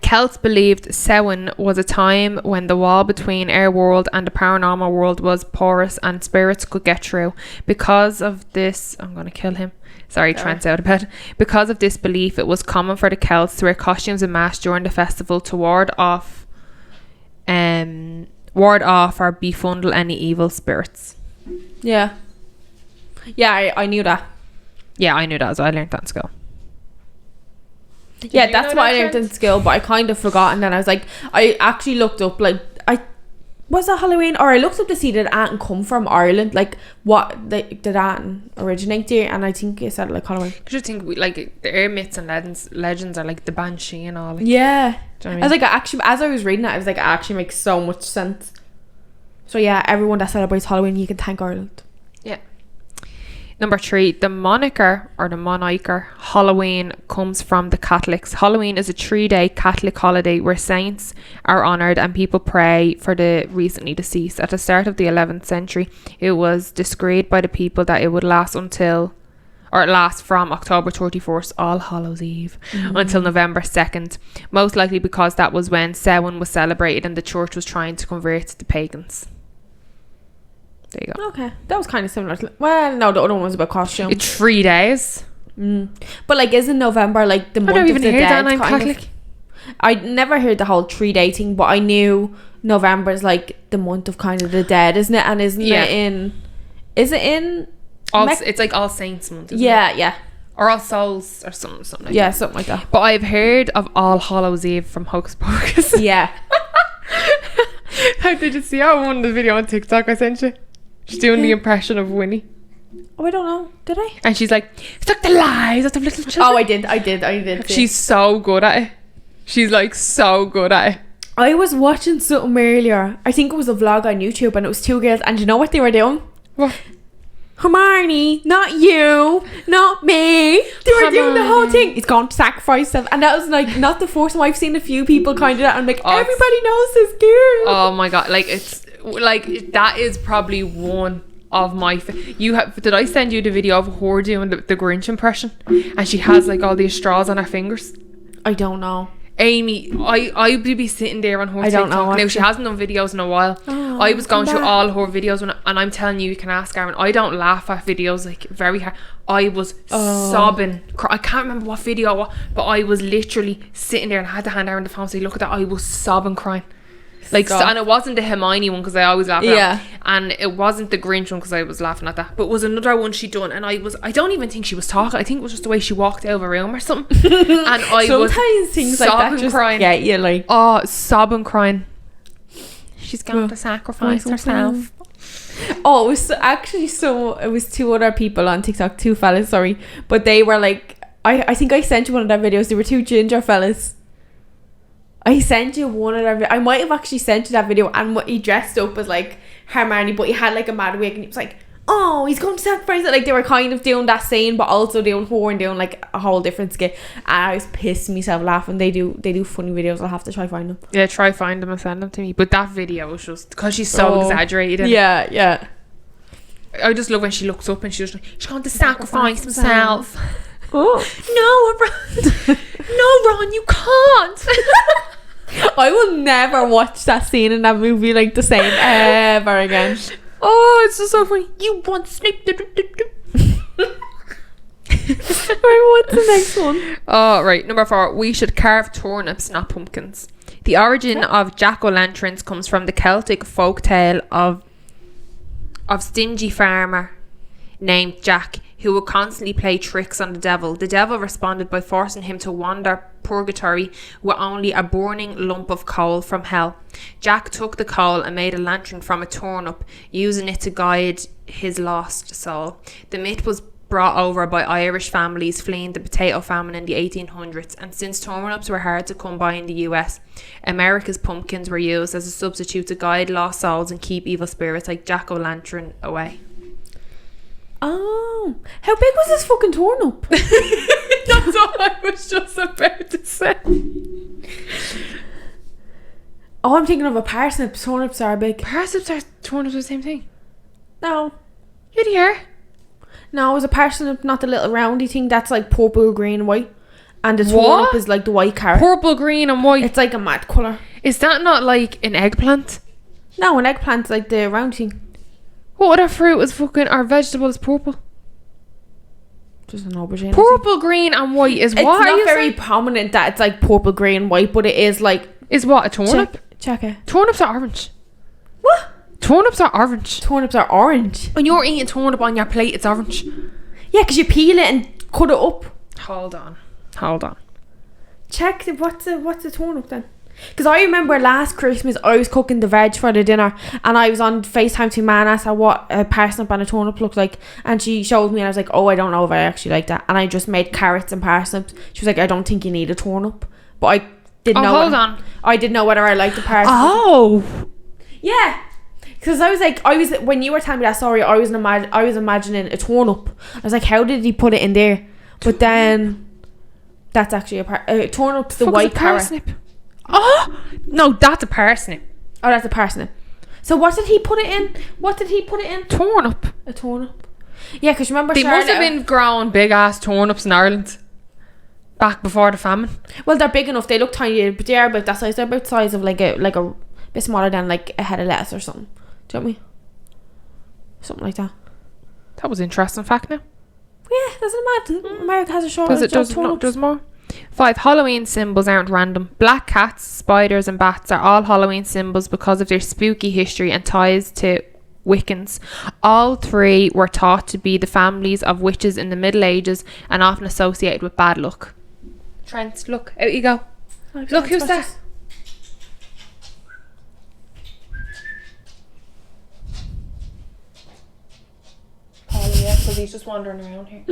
Celts believed Samhain was a time when the wall between our world and the paranormal world was porous and spirits could get through. Because of this, I'm going to kill him. Sorry, Trent's out of bed. Because of this belief, it was common for the Celts to wear costumes and masks during the festival to ward off or befundle any evil spirits.
Yeah, I knew that.
Yeah, I knew that as well. I learned that in school.
Yeah, that's what I learned in school, but I kind of forgot, and then I was like, I actually looked up, like, was that Halloween? Or I looked up to see did Anton come from Ireland, like what did Anton originate there, and I think it said like Halloween.
Because you think like the air myths and legends are like the banshee and all. Like,
yeah,
do you know what I mean?
I was like, actually, as I was reading it, I was like, it actually makes so much sense. So yeah, everyone that celebrates Halloween, you can thank Ireland.
Yeah. Number 3, the moniker Halloween comes from the Catholics. Halloween is a 3-day Catholic holiday where saints are honoured and people pray for the recently deceased. At the start of the 11th century, it was decreed by the people that it would last from October 31st, All Hallows Eve, until November 2nd. Most likely because that was when Samhain was celebrated and the church was trying to convert the pagans. There you go.
Okay, that was kind of similar to, well, no, the other one was about costumes.
It's 3 days.
But like, isn't November like the month of the dead? That I'm Catholic. I never heard the whole 3-day thing, but I knew November is like the month of kind of the dead, isn't it? And isn't it in? Is it in?
It's like All Saints month.
Yeah.
Or All Souls or something like that.
Something like that.
But I've heard of All Hallows Eve from Hocus Pocus.
Yeah.
How did you see that one of the video on TikTok I sent you? She's doing the impression of Winnie.
Oh, I don't know. Did I?
And she's like, suck the lives of the little children.
Oh, I did.
She's so good at it. She's like so good at it.
I was watching something earlier. I think it was a vlog on YouTube, and it was 2 girls, and you know what they were doing?
What?
Hermione, not you, not me. They were doing the whole thing. He's going to sacrifice them, and that was like not the first time. I've seen a few people kind of that. I'm like, everybody knows this girl.
Oh my god! Like it's like that is probably one of my. Did I send you the video of her doing the Grinch impression? And she has like all these straws on her fingers.
I don't know.
Amy, I would be sitting there on her TikTok.
Don't know.
Now, she hasn't done videos in a while. I was going through all her videos and I'm telling you can ask Aaron, I don't laugh at videos like very hard. I was sobbing. I can't remember what video it was, but I was literally sitting there and I had to hand Aaron the phone and say, look at that. I was sobbing, crying. Like, and it wasn't the Hermione one because I always laugh at it. And it wasn't the Grinch one because I was laughing at that. But it was another one she done, and I don't even think she was talking. I think it was just the way she walked out of a room or something. And I
sometimes
was
things
sobbing,
like that just
crying.
Yeah, you're like,
sobbing, crying. She's going to sacrifice herself.
Oh, it was it was 2 other people on TikTok, 2 fellas, sorry, but they were like, I think I sent you one of their videos. They were 2 ginger fellas. I sent you one of their I might have actually sent you that video, and what he dressed up as like Hermione, but he had like a mad wig, and he was like, oh, he's going to sacrifice it. Like, they were kind of doing that scene, but also doing her and doing like a whole different skit, and I was pissing myself laughing. They do funny videos. I'll have to try find them.
Yeah, try find them and send them to me. But that video was just because she's so exaggerated.
Yeah.
I just love when she looks up and she's going to sacrifice himself.
Oh
no, Ron, you can't.
I will never watch that scene in that movie like the same ever again.
Oh, it's just so funny. You want Snape?
Right, what's the next one?
Oh, right. Number 4. We should carve turnips, not pumpkins. The origin of jack-o'-lanterns comes from the Celtic folk tale of stingy farmer named Jack, who would constantly play tricks on the devil. The devil responded by forcing him to wander purgatory with only a burning lump of coal from hell. Jack took the coal and made a lantern from a turnip, using it to guide his lost soul. The myth was brought over by Irish families fleeing the potato famine in the 1800s, and since turnips were hard to come by in the US, America's pumpkins were used as a substitute to guide lost souls and keep evil spirits like jack-o'-lantern away.
Oh, how big was this fucking turnip?
That's all I was just about to say.
Oh, I'm thinking of a parsnip. Turnips are big.
Turnips are the same thing.
No.
Did you hear?
No, it was a parsnip, not the little roundy thing that's like purple, green, and white. And the turnip is like the white carrot.
Purple, green, and white.
It's like a mad colour.
Is that not like an eggplant?
No, an eggplant's like the round thing.
What other fruit is fucking, or vegetable is purple?
Just an aubergine.
Purple, green, and white is what?
It's not very prominent that it's like purple, green, white, but it is like.
Is what, a turnip?
Check it.
Turnips are orange.
What?
Turnips are orange.
Turnips are orange.
When you're eating turnip on your plate, it's orange.
Yeah, because you peel it and cut it up.
Hold on.
check what's the turnip then? Because I remember last Christmas I was cooking the veg for the dinner, and I was on FaceTime to man asked her what a parsnip and a turnip looked like, and she showed me, and I was like, oh, I don't know if I actually like that, and I just made carrots and parsnips. She was like, I don't think you need a turnip, but I didn't know.
Hold on.
I didn't know whether I liked the parsnip.
Oh,
yeah. Because I was like, when you were telling me that story, I was imagining a turnip. I was like, how did he put it in there? But then that's actually a turnip's the white parsnip.
Oh no, that's a parsnip.
Oh, that's a parsnip. So what did he put it in?
Turnip.
A turnip. Yeah, because remember
they must have been growing big ass turnips in Ireland back before the famine.
Well, they're big enough. They look tiny, but they are about that size. They're about the size of like a bit smaller than like a head of lettuce or something. Do you know what I mean? Something like that.
That was interesting fact now.
Yeah, doesn't matter. America has a shortage of turnips.
There's more. 5. Halloween symbols aren't random. Black cats, spiders and bats are all Halloween symbols because of their spooky history and ties to Wiccans. All 3 were thought to be the families of witches in the Middle Ages and often associated with bad luck. Trent, look, out you go. Look, who's that? Polly, yeah, because he's just wandering around here.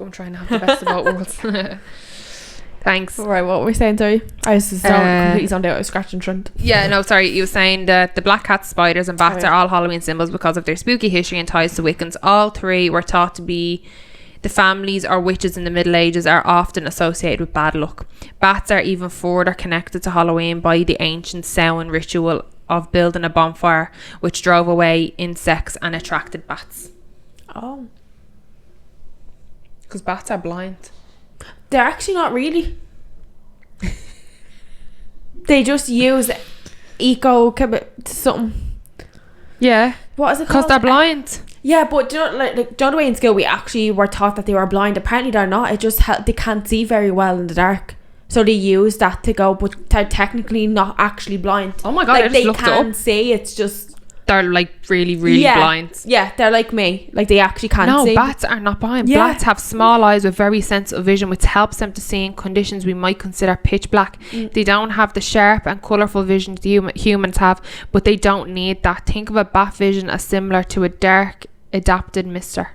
I'm trying to have the best of both worlds. Thanks.
Alright, what were we saying, sorry? I was just completely zoned out. I was scratching Trent.
Yeah, no, sorry. You were saying that the black cats, spiders and bats are all Halloween symbols because of their spooky history and ties to Wiccans. All 3 were thought to be the families or witches in the Middle Ages are often associated with bad luck. Bats are even further connected to Halloween by the ancient Samhain ritual of building a bonfire, which drove away insects and attracted bats.
Oh.
Because bats are blind.
They're actually not really. They just use something.
Yeah.
What is it called?
Because they're blind.
Yeah, but do you know, like the other way in school we actually were taught that they were blind. Apparently they're not. It just they can't see very well in the dark. So they use that to go, but they're technically not actually blind.
Oh my god,
like,
I just looked it up.
They can see, it's just...
They're like really blind.
Yeah, they're like me. Like they actually can't see.
No, bats are not blind.
Yeah.
Bats have small eyes with very sensitive vision, which helps them to see in conditions we might consider pitch black. They don't have the sharp and colourful vision humans have, but they don't need that. Think of a bat vision as similar to a dark adapted Mr.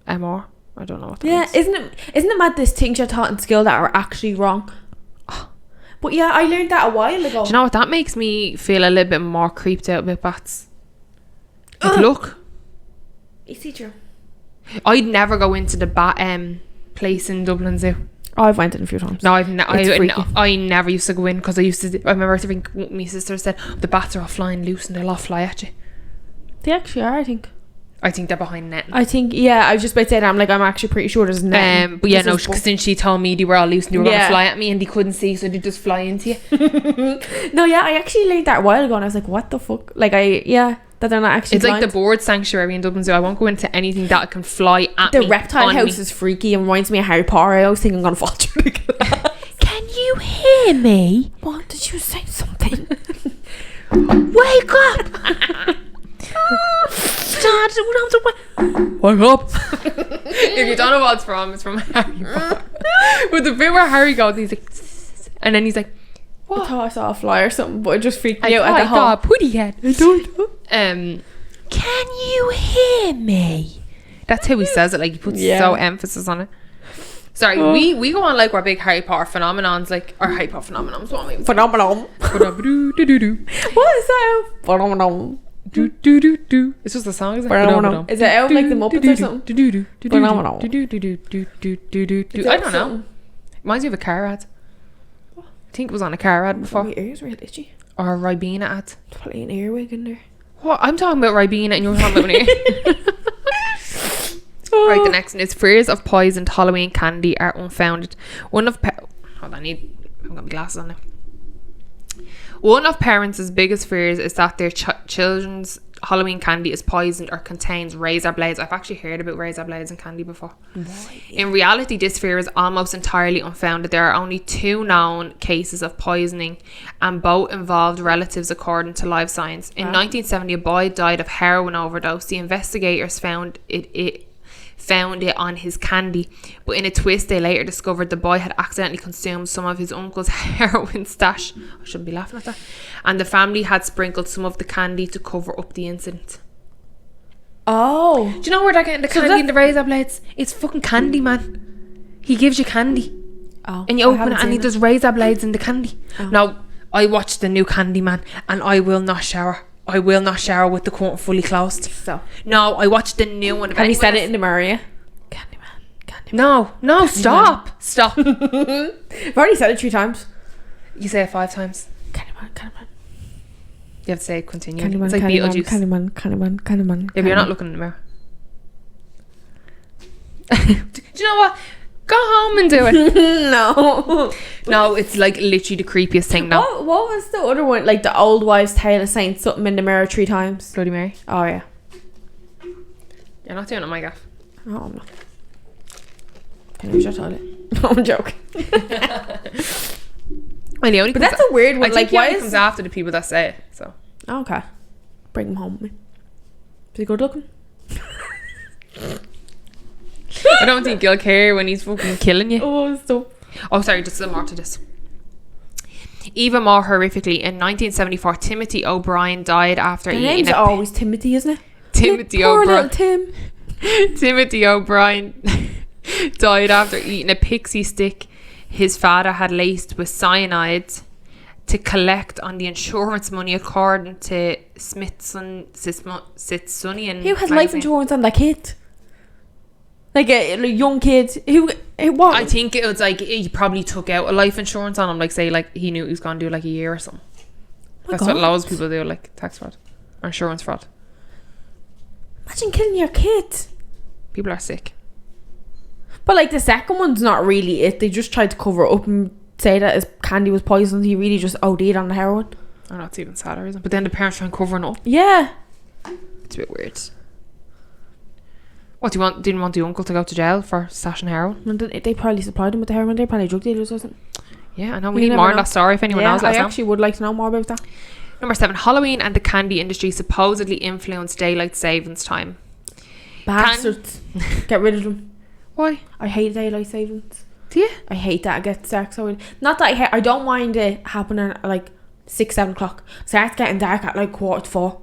MR. I don't know what that means.
Isn't it mad this things you're taught in school that are actually wrong? But yeah, I learned that a while ago.
Do you know what? That makes me feel a little bit more creeped out about bats. Like, look.
Is it true?
I'd never go into the bat place in Dublin Zoo.
Oh, I've went in a few times.
No, I never used to go in because I remember my sister said my bats are all flying loose and they'll all fly at you.
They actually are, I think.
I think they're behind netting.
I think, yeah, I was just about to say that. I'm actually pretty sure there's netting.
But yeah, no, since she told me they were all loose and they were going to fly at me and they couldn't see, so they just fly into you.
No, yeah, I actually learned that a while ago and I was like, what the fuck? Like, that they're not actually
It's blind. Like the bird sanctuary in Dublin Zoo. I won't go into anything that can fly at me.
The reptile house is freaky and reminds me of Harry Potter. I always think I'm going to fall through the glass.
Can you hear me?
What? Did you say something?
Wake up! Dad, wake up! If you don't know what it's from Harry Potter. But the bit where Harry goes, he's like, and then he's like, what?
I thought I saw a fly or something, but it just freaked me out at the
whole. I thought a putty head. I don't know. Can you hear me? That's how he says it. Like he puts so emphasis on it. Sorry, we go on like we're big Harry Potter phenomenons, like or Harry Potter phenomenons.
Phenomenon. What is that? Phenomenon.
It's just a song, isn't it?
Is it out like the Muppets or something? Phenomenal.
I don't know. Reminds me of a car ad. I think it was on a car ad before.
My ears really itchy.
Or a Ribena ad.
Probably an earwig in there.
What? I'm talking about Ribena and you're talking about an ear. Right, the next one is fears of poisoned Halloween candy are unfounded. Hold on, I've got my glasses on now. One of parents' biggest fears is that their children's Halloween candy is poisoned or contains razor blades. I've actually heard about razor blades in candy before. Why? In reality, this fear is almost entirely unfounded. There are only 2 known cases of poisoning and both involved relatives according to Live Science. In 1970, a boy died of heroin overdose. The investigators found found it on his candy, but in a twist they later discovered the boy had accidentally consumed some of his uncle's heroin stash. I shouldn't be laughing at that. And the family had sprinkled some of the candy to cover up the incident.
Oh.
Do you know where they're getting the candy and the razor blades? It's fucking candy, man. He gives you candy.
Oh.
And you open it and he does razor blades in the candy. Oh. Now, I watched the new Candyman and I will not shower. I will not shower with the curtain fully closed.
So.
No, I watched the new one.
Have you said it in the mirror, yeah? Candyman.
No,
Candyman.
Stop.
I've already said it 3 times.
You say it 5 times.
Candyman.
You have to say it continually.
Candyman,
it's like Beetlejuice.
Candyman.
Yeah, but you're not looking in the mirror. Do you know what? Go home and do it. No, it's like literally the creepiest thing now.
What was the other one? Like the old wives' tale of saying something in the mirror 3 times.
Bloody Mary.
Oh yeah.
You're not doing it, my gaff.
No, I'm not. Can you use your toilet? No, I'm joking.
Well, he only
but that's a weird one.
I think why comes after the people that say it. So
okay, bring him home with me. Is he good looking?
I don't think you'll care when he's fucking killing you.
Oh, stop.
Oh, sorry, just some more to this. Even more horrifically, in 1974, Timothy OBrien died after eating.
Name's always Timothy, isn't it?
Timothy
O'Brien. Tim.
Timothy OBrien died after eating a pixie stick his father had laced with cyanide to collect on the insurance money, according to Smithsonian.
Who has life insurance on that kid? Like a young kid who what?
I think it was like he probably took out a life insurance on him, like say like he knew he was going to do like a year or something. That's what loads of people do, like tax fraud or insurance fraud.
Imagine killing your kid.
People are sick.
But like the second one's not really it. They just tried to cover it up and say that his candy was poisoned. He really just OD'd on the heroin.
I know, it's even sadder, isn't it? But then the parents try and cover it up.
Yeah.
It's a bit weird. What, didn't want the uncle to go to jail for stashing heroin?
And they probably supplied him with the heroin. They're probably drug dealers or something.
Yeah, I know. We need more on that story if anyone knows.
I actually would like to know more about that.
Number 7. Halloween and the candy industry supposedly influenced daylight savings time.
Bastards. Get rid of them.
Why?
I hate daylight savings.
Do you?
I hate that it gets dark so early. Not that I don't mind it happening at like 6-7 o'clock. Starts getting dark at like 4:45.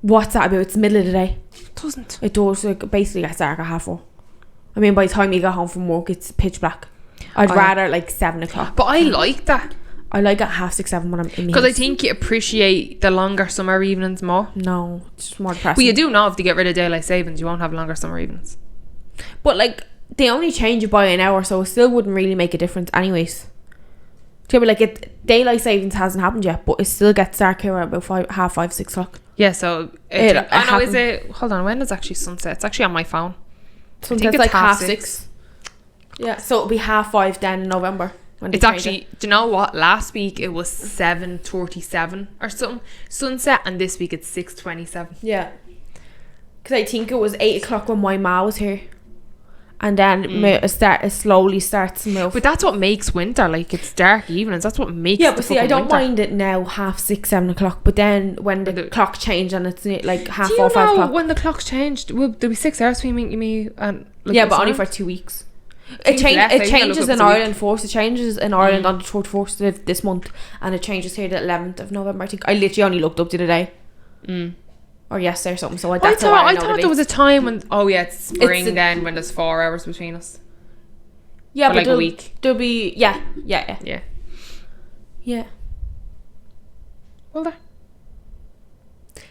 What's that about? It's the middle of the day.
It doesn't.
It does. Like, basically gets dark at 4:30. I mean, by the time you get home from work, it's pitch black. I'd rather like 7 o'clock.
But I like that.
I like it 6:30, 7 when I'm in the
because I think you appreciate the longer summer evenings more.
No, it's just more depressing.
Well, you do know if you get rid of daylight savings, you won't have longer summer evenings.
But like they only change it by an hour, so it still wouldn't really make a difference anyways. So, but like daylight savings hasn't happened yet, but it still gets dark here at about 5:30, 6 o'clock.
Yeah, so I know. Is it? Hold on, when is actually sunset? It's actually on my phone.
Sunset's like 6:30. Yeah, so it'll be 5:30 then in November.
It's actually, do you know what? Last week it was 7:37 or something sunset, and this week it's 6:27.
Yeah, because I think it was 8 o'clock when my ma was here, and then it slowly starts to move.
But that's what makes winter, like it's dark evenings. That's what makes
but see, I don't mind it now 6:30, 7 o'clock. But then when the clock changed and it's like 4:30, 5 o'clock.
When the clock's changed, there'll be 6 hours between me and
but only for 2 weeks. It changes in Ireland first. It changes in Ireland on the 31st of this month, and it changes here the 11th of November. I think I literally only looked up the other day, or yesterday or something. So I
thought there was a time when it's spring then when there's 4 hours between us.
Yeah,
for
but
like a week.
There'll be yeah.
Well, there.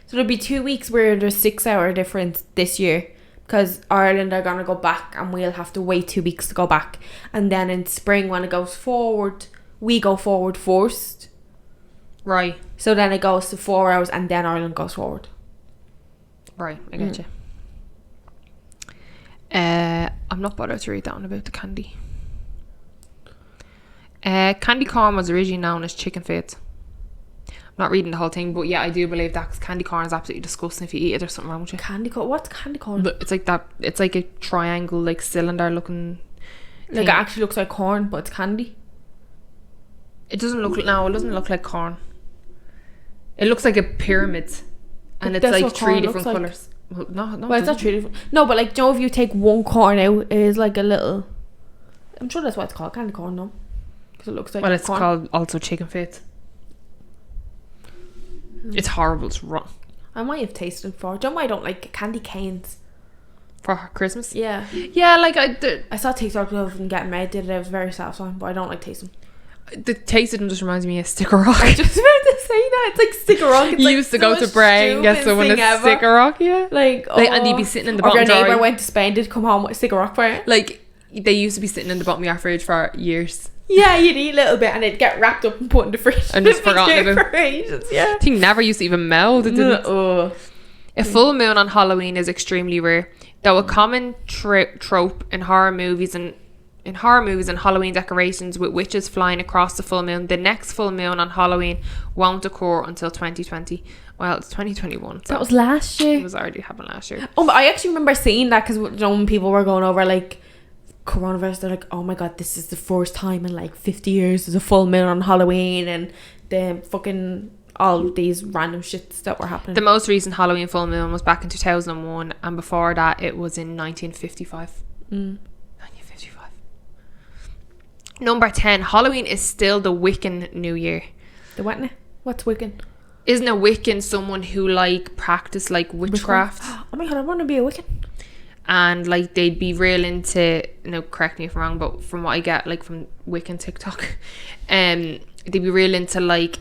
So there'll be 2 weeks where there's 6 hour difference this year. Because Ireland are going to go back and we'll have to wait 2 weeks to go back. And then in spring when it goes forward, we go forward first.
Right.
So then it goes to 4 hours and then Ireland goes forward.
Right, I get you. I'm not bothered to read that one about the candy. Candy corn was originally known as chicken feet. I'm not reading the whole thing, but yeah, I do believe that because candy corn is absolutely disgusting. If you eat it, there's something wrong with you.
Candy corn? What's candy corn?
But it's like that. It's like a triangle, like cylinder looking thing.
Like it actually looks like corn, but it's candy.
It doesn't look. No, it doesn't look like corn. It looks like a pyramid, and it's like 3 different colours. Well, no,
well, it's not true. No, but like, Joe, if you take one corn out, it is like a little. I'm sure that's what it's called. Candy corn, no? Because it looks like.
Well, it's
corn.
called also chicken feet. It's horrible. It's wrong.
I might have tasted it before. Don't know why I don't like candy canes
for Christmas.
Yeah,
like I
saw TikTok of them getting made. Did it? It was very satisfying, but I don't like tasting.
The taste of them just reminds me of Sticker Rock.
I just about to say that. It's like Sticker Rock. It's
you
like
used to go to Bray and get someone a Sticker Rock, yeah. And you'd be sitting in the bottom drawer.
Your neighbour went to Spain, did come home with a Sticker Rock for you.
Like, they used to be sitting in the bottom of your fridge for years.
Yeah, you'd eat a little bit and it'd get wrapped up and put in the fridge.
And just forgotten about
for ages, yeah.
I think never used to even melt. A full moon on Halloween is extremely rare. Though a common trope in horror movies and Halloween decorations with witches flying across the full moon, the next full moon on Halloween won't occur until 2020. Well, it's 2021. So
that was last year.
It was already happened last year.
Oh, but I actually remember seeing that because when people were going over like coronavirus, they're like, oh my god, this is the first time in like 50 years there's a full moon on Halloween, and the fucking all these random shits that were happening.
The most recent Halloween full moon was back in 2001, and before that it was in 1955. 1955. Number 10, Halloween is still the Wiccan New Year.
The what now? What's Wiccan?
Isn't a Wiccan someone who like practice like witchcraft?
Oh my god, I want to be a Wiccan.
And like they'd be real into, correct me if I'm wrong, but from what I get like from Wiccan TikTok, they'd be real into like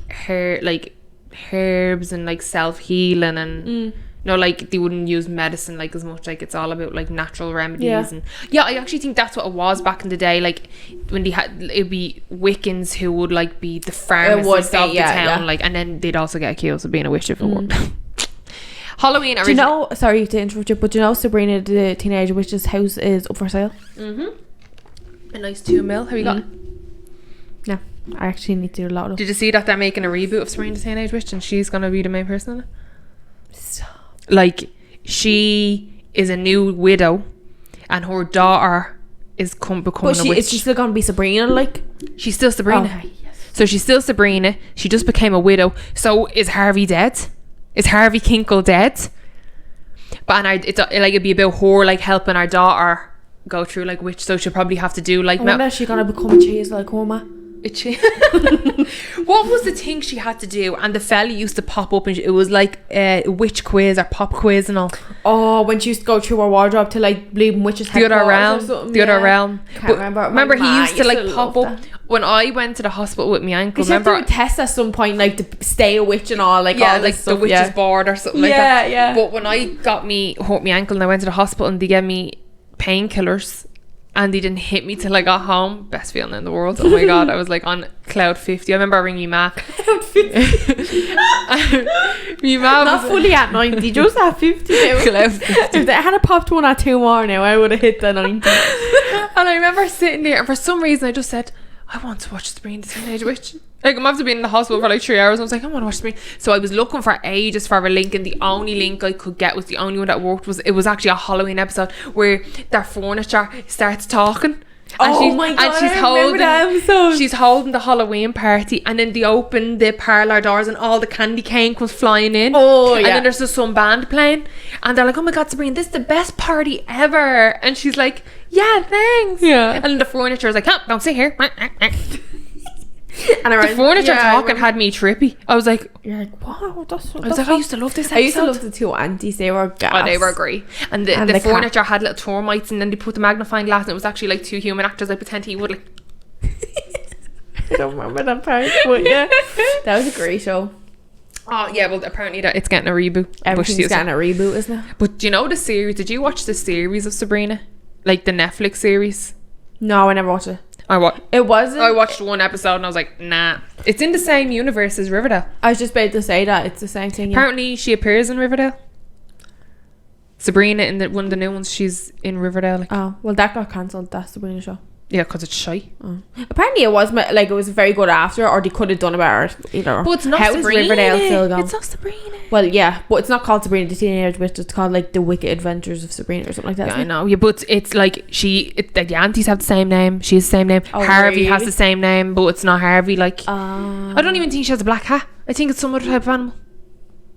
herbs and like self-healing and like they wouldn't use medicine like as much. Like it's all about like natural remedies. And I actually think that's what it was back in the day. Like when they had, it'd be Wiccans who would like be the pharmacists of the town, like, and then they'd also get accused of being a witch if it weren't. Halloween.
Do you know? Sorry to interrupt you, but do you know Sabrina the Teenage Witch's house is up for sale?
A nice 2 mil. Have you got?
No, I actually need to do a lot of.
Did you see that they're making a reboot of Sabrina the Teenage Witch and she's gonna be the main person in it? Like, she is a new widow, and her daughter is becoming a witch.
Is she still gonna be Sabrina? Like,
she's still Sabrina.
Okay, yes.
So she's still Sabrina. She just became a widow. So is Harvey dead? Is Harvey Kinkle dead? But it'd be about her like helping her daughter go through like witch. So she'll probably have to do like.
I wonder if she's gonna become a cheese like Homer.
What was the thing she had to do? And the fella used to pop up and it was like a witch quiz or pop quiz and all.
Oh, when she used to go through her wardrobe to like believe in witches.
The other realm.
Can't remember.
Remember he used to like pop up that. When I went to the hospital with my ankle.
Remember, you had to do a test at some point, like to stay a witch and all, like all
like
stuff,
the witch's board or something like that.
Yeah.
But when I hurt my ankle and I went to the hospital and they gave me painkillers and they didn't hit me till I got home. Best feeling in the world. Oh my god, I was like on cloud 50. I remember ringing my ma.
Cloud 50.
My ma
not fully at 90, just at 50 now.
Cloud 50.
If they had popped one or two more now, I would have hit the 90.
And I remember sitting there and for some reason I just said, I want to watch Sabrina the Teenage Witch. Like, I'm after being in the hospital for like 3 hours. I was like, I want to watch Sabrina. So I was looking for ages for a link, and the only link I could get was the only one that worked. It was actually a Halloween episode where their furniture starts talking. And
my god! I remember that episode.
She's holding the Halloween party, and then they open the parlour doors, and all the candy cane comes flying in.
Oh yeah!
And then there's just some band playing, and they're like, "Oh my god, Sabrina, this is the best party ever!" And she's like, "Yeah, thanks."
Yeah.
And the furniture is like, "Don't sit here."
And
the furniture talking had me trippy. I was like,
"You're like, wow, that's."
I used to love this episode.
I used to love the two aunties. They were gas.
Oh, they were great. And the furniture had little termites, and then they put the magnifying glass, and it was actually like two human actors. I pretend he would like.
I don't remember that part, but yeah, that was a great show.
Oh yeah, well apparently that it's getting a reboot.
Everything's getting a reboot, isn't it?
But do you know the series? Did you watch the series of Sabrina, like the Netflix series?
No, I never watched it.
I watched one episode and I was like, nah. It's in the same universe as Riverdale.
I was just about to say that it's the same thing. Yeah.
Apparently she appears in Riverdale. Sabrina in one of the new ones, she's in Riverdale. Like.
Oh well, that got cancelled. That's the Sabrina show.
Yeah, because it's shy.
Oh. Apparently it was like it was very good after, or they could have done about it either.
But it's not
How
Sabrina.
Is Riverdale still going?
It's not Sabrina.
Well, yeah, but it's not called Sabrina the Teenage Witch. It's called like The Wicked Adventures of Sabrina or something like that.
Yeah, I know. Yeah, but it's like the aunties have the same name. She has the same name.
Oh,
Harvey
really?
has the same name, but it's not Harvey. Like, I don't even think she has a black hat. I think it's some other type of animal.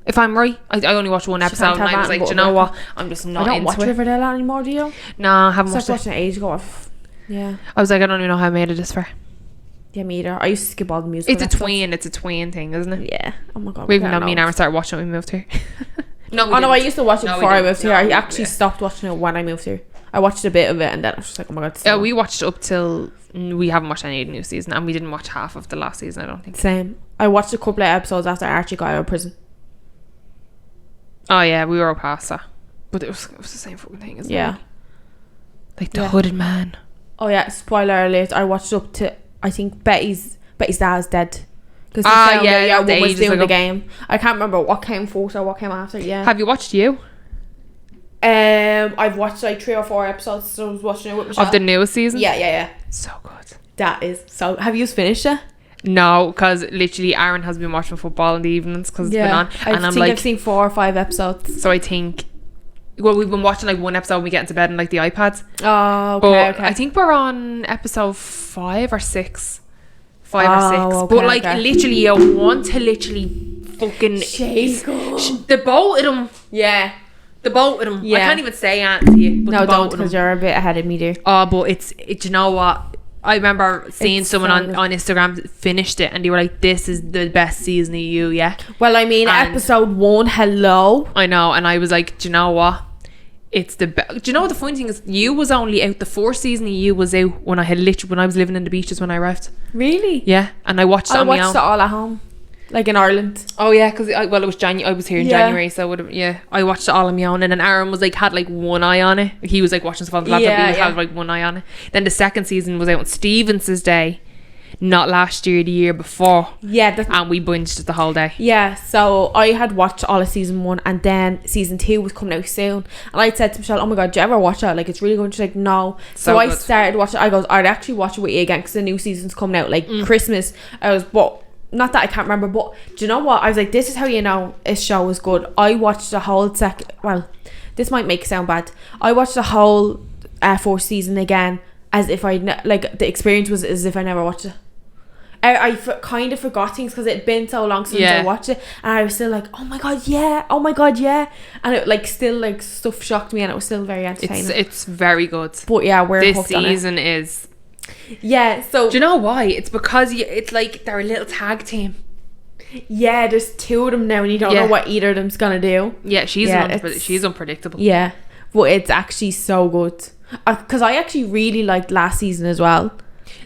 If I'm right, I only watched one episode and I was like, do you know what? I'm just not into it.
I don't watch Riverdale anymore, do you?
No, I haven't watched it.
I started watching it ages ago. Yeah.
I was like, I don't even know how I made it this far.
Yeah, me either. I used to skip all the music.
It's a tween thing, isn't it?
Yeah. Oh my god.
We even know me and Aaron started watching it when we moved here.
No, I used to watch it before I moved here. I actually stopped watching it when I moved here. I watched a bit of it and then I was just like, oh my god.
Yeah, we watched up till we haven't watched any of the new season, and we didn't watch half of the last season, I don't think.
Same. I watched a couple of episodes after Archie got out of prison.
Oh yeah, we were all past that, but it was the same fucking thing, isn't it? Like the hooded man.
Oh yeah, spoiler alert, I watched up to, I think Betty's dad is dead. Because one was doing the game. I can't remember what came first or what came after. Yeah.
Have you watched You?
I've watched like 3 or 4 episodes, so I was watching it with Michelle.
Of the newest season?
Yeah.
So good.
That is so. Have you finished it?
No, because literally Aaron has been watching football in the evenings because it's been on, and
I've seen 4 or 5 episodes.
So I think, well, we've been watching like one episode when we get into bed on like the iPads.
Oh, okay.
But I think we're on episode 5 or 6. 5 or 6.
Okay,
but like literally, you want to literally fucking
shake
the both of them.
Yeah.
The both of them.
Yeah.
I can't even say that to you. But
no, don't, because you're a bit ahead of me, dear.
Oh, but it's you know what? I remember seeing someone on Instagram finished it and they were like, this is the best season of You, yeah?
Well, I mean, and episode 1, hello.
I know, and I was like, do you know what? It's the best. Do you know what the funny thing is? You was only out, the 4th season of You was out when I was living in the beaches when I arrived.
Really?
Yeah, and I watched it on my own.
I watched it all at home. Like in Ireland.
Oh yeah, because it was January. I was here in January, so I watched it all on my own. And then Aaron was like, had like one eye on it. He was like watching stuff on the laptop. He had like one eye on it. Then the 2nd season was out on Stevens' day, not last year, the year before. Yeah, and we binged it the whole day.
Yeah, so I had watched all of season 1, and then season 2 was coming out soon. And I said to Michelle, "Oh my god, do you ever watch that? Like, it's really good." She's like, "No." So I started watching. I goes, "I'd actually watch it with you again because the new season's coming out like Christmas." I was, but. Not that I can't remember, but do you know what? I was like, this is how you know a show is good. I watched the whole well, this might make it sound bad. I watched the whole 4th season again as if the experience was as if I never watched it. I kind of forgot things because it had been so long since I watched it, and I was still like, oh my god, yeah, and it like still like stuff shocked me, and it was still very entertaining.
It's very good.
But yeah,
this season is.
Yeah, so
do you know why? It's because it's like they're a little tag team.
Yeah, there's 2 of them now and you don't know what either of them's gonna do.
Yeah, she's unpredictable.
Yeah, but it's actually so good because I actually really liked last season as well.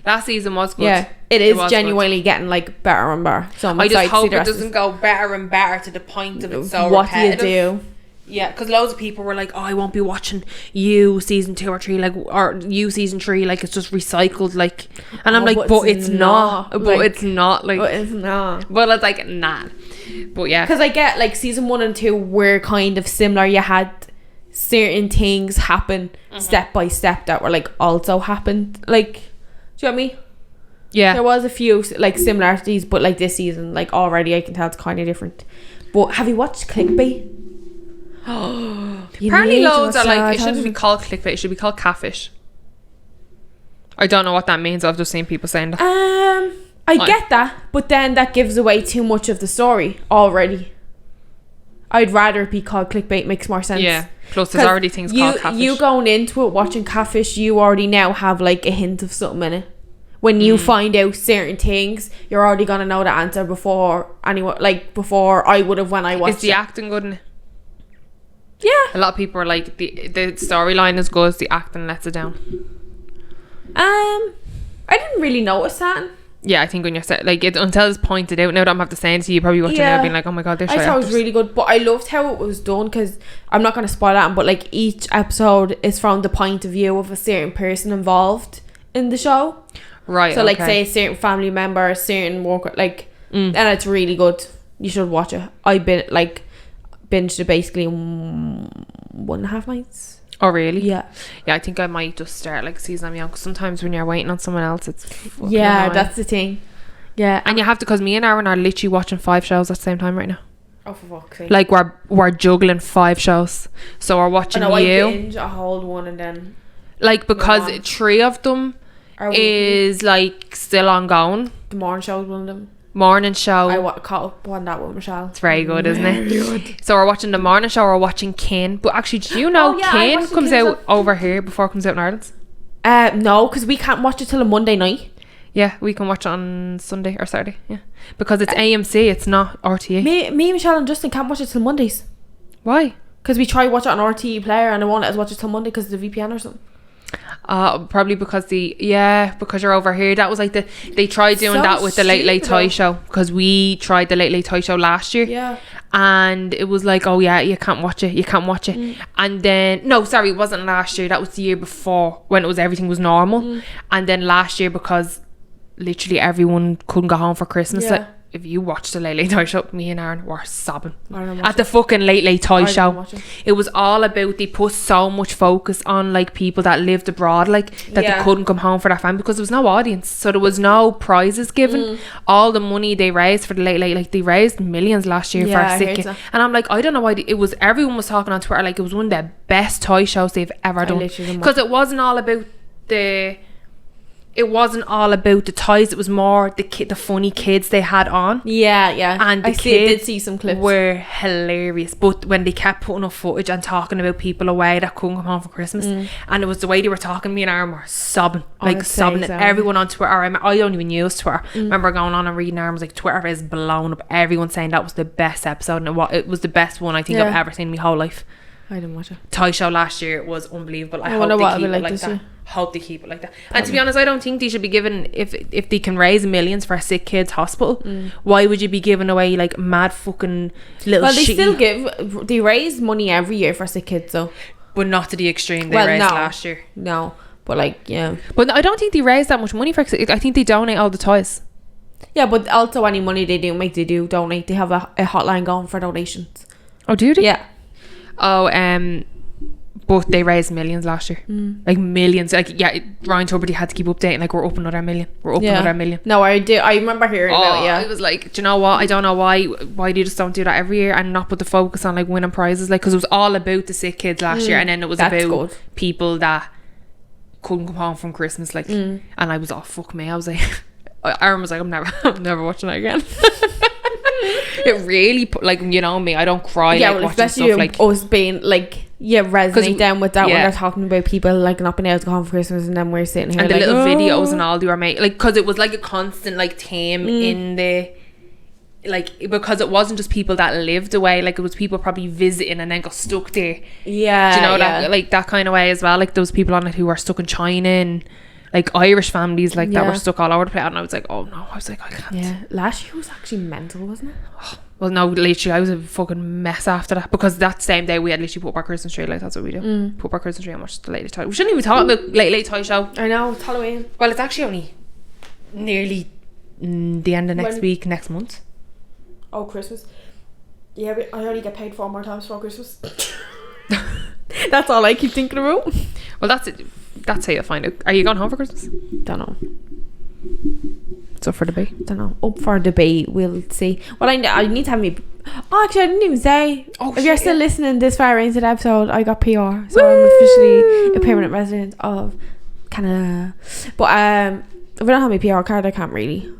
Last season was good.
Yeah, it is genuinely getting like better and better. So
I just hope it doesn't go better and better to the point of it's so repetitive.
What do you do?
Yeah, because loads of people were like, "Oh, I won't be watching You season 2 or 3, like, or You season 3, like it's just recycled, like." And I'm like, "But it's not. But it's not. Like,
but it's not.
But it's like, nah." But yeah,
because I get like season 1 and 2 were kind of similar. You had certain things happen step by step that were like also happened. Like, do you know what I mean? Yeah, there was a few like similarities, but like this season, like already I can tell it's kind of different. But have you watched Clickbait?
Apparently loads are like, it shouldn't be called clickbait, it should be called catfish. I don't know what that means. I've just seen people saying that.
I get that, but then that gives away too much of the story already. I'd rather it be called clickbait. Makes more sense.
Yeah, plus there's already things called catfish.
You going into it watching catfish, you already now have like a hint of something in it. When you find out certain things, you're already gonna know the answer before anyone, like before I would have when I watched it.
Is the acting good in it?
Yeah,
a lot of people are like the storyline is good, the acting lets it down.
I didn't really notice that.
Yeah, I think when you're like until it's pointed out. Now that I'm have to say it to you, you're probably watching it now being like, oh my god, they're. I thought
it was really good, but I loved how it was done because I'm not going to spoil that, but like each episode is from the point of view of a certain person involved in the show. Right. So like say a certain family member, a certain worker, like, and it's really good. You should watch it. I've been like. Binged it basically in 1.5 nights.
Oh really?
Yeah.
I think I might just start like season on my own, because sometimes when you're waiting on someone else it's
annoying. That's the thing. Yeah,
and you have to, because me and Aaron are literally watching 5 shows at the same time right now.
Oh, for fuck's sake.
Like we're juggling 5 shows, so we're watching You.
I binge a whole one and then
like, because 3 of them is like still ongoing.
The morning show is one of them.
morning show.
I caught up on that with Michelle.
It's very good, isn't it? Good. So we're watching the morning show, we're watching Kin. But actually, do you know Kin comes out over here before it comes out in Ireland?
No, because we can't watch it till a Monday night.
Yeah, we can watch it on Sunday or Saturday. Yeah, because it's AMC, it's not RTE.
Me, Michelle and Justin can't watch it till Mondays.
Why?
Because we try to watch it on RTE Player and they won't let us watch it till Monday because of the VPN or something.
Probably because because you're over here. That was like they tried doing that with the Late Toy Show, because we tried the Late Toy Show last year.
Yeah.
And it was like, oh yeah, you can't watch it. And then no, sorry, it wasn't last year, that was the year before, when everything was normal. And then last year, because literally everyone couldn't go home for Christmas, like, if you watched the Late Toy Show, me and Aaron were sobbing at the fucking Late Toy Show. It was all about, they put so much focus on like people that lived abroad, like that they couldn't come home for their family because there was no audience, so there was no prizes given. All the money they raised for the late, like they raised millions last year for a sick kid. And I'm like, I don't know why everyone was talking on Twitter like it was one of the best toy shows they've ever done, because it wasn't all about the toys, it was more the funny kids they had on. And I did see some clips, were hilarious. But when they kept putting up footage and talking about people away that couldn't come home for Christmas, and it was the way they were talking, me and Aaron were sobbing, sobbing. Everyone on Twitter, I don't even use Twitter, remember going on and reading Aaron was like, Twitter is blown up, everyone saying that was the best episode, and it was the best one I think I've ever seen in my whole life.
I didn't watch it.
Toy show last year was unbelievable. I hope they keep it like that. Hope they keep it like that. And to be honest, I don't think they should be given, if they can raise millions for a sick kids hospital, why would you be giving away like mad fucking little
they raise money every year for sick kids though,
but not to the extreme they raised last year.
No, but like, yeah,
but I don't think they raise that much money for it. I think they donate all the toys.
Yeah, but also any money they do make, they do donate. They have a hotline going for donations.
Oh, do they?
Yeah.
But they raised millions last year, like millions. Like, yeah, Ryan Tuberty had to keep updating, like, we're up another million, another million.
No, I remember hearing about it.
I was like, do you know what, I don't know why they just don't do that every year and not put the focus on like winning prizes, like, because it was all about the sick kids last year, and then it was about people that couldn't come home from Christmas, like, and I was, oh fuck me, I was like, Aaron was like, I'm never watching that again. It really put, like, you know me, I don't cry, like, well, watching stuff like
us being like, resonate down with that when they're talking about people like not being able to go home for Christmas, and then we're sitting here and like, the little videos and all they were made, like, because it was like a constant like theme in the, like, because it wasn't just people that lived away, like it was people probably visiting and then got stuck there. Do you know that, like, that kind of way as well, like those people on it who were stuck in China and like Irish families like that were stuck all over the place, and I was like, oh no, I was like, I can't. Last year was actually mental, wasn't it?
Well, no, literally I was a fucking mess after that, because that same day we had literally put up our Christmas tree, like that's what we do, put up our Christmas tree and watch the Late Toy. We shouldn't even talk about Late Toy Show.
I know, it's Halloween.
Well, it's actually only nearly the end of next month.
Oh, Christmas. Yeah, I only get paid 4 more times for Christmas. That's all I keep thinking about.
Well, that's it. That's how you'll find out. Are you going home for Christmas?
Don't know.
It's up for debate.
Don't know. Up for debate. We'll see. Well, I need to have me. Oh, actually, I didn't even say. If you're still listening this far into the episode, I got PR, so I'm officially a permanent resident of Canada. But if I don't have my PR card, I can't really.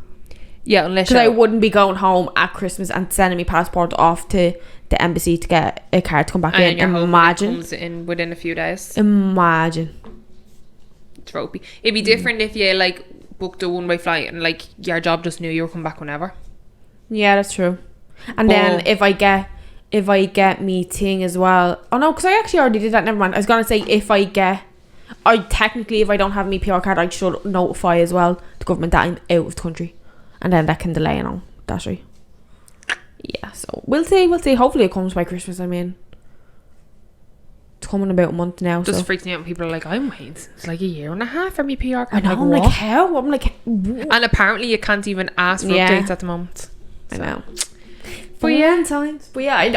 Yeah, unless,
because I wouldn't be going home at Christmas and sending my passport off to the embassy to get a card to come back in. Imagine. Comes
in within a few days.
Imagine.
It's ropey. It'd be different if you like booked a one-way flight and like your job just knew you were coming back whenever. Yeah,
that's true. And then if I get me thing as well. Oh no, because I actually already did that. Never mind. I was gonna say if I don't have me PR card, I should notify as well the government that I'm out of the country, and then that can delay and all. That's right. Yeah, so we'll see. Hopefully it comes by Christmas. I mean, it's coming about a month now.
Just freaks me out when people are like, I'm waiting. It's like a year and a half for me PR card.
I know. I'm like, how? I'm like,
what? And apparently you can't even ask for updates at the moment.
I know. But yeah,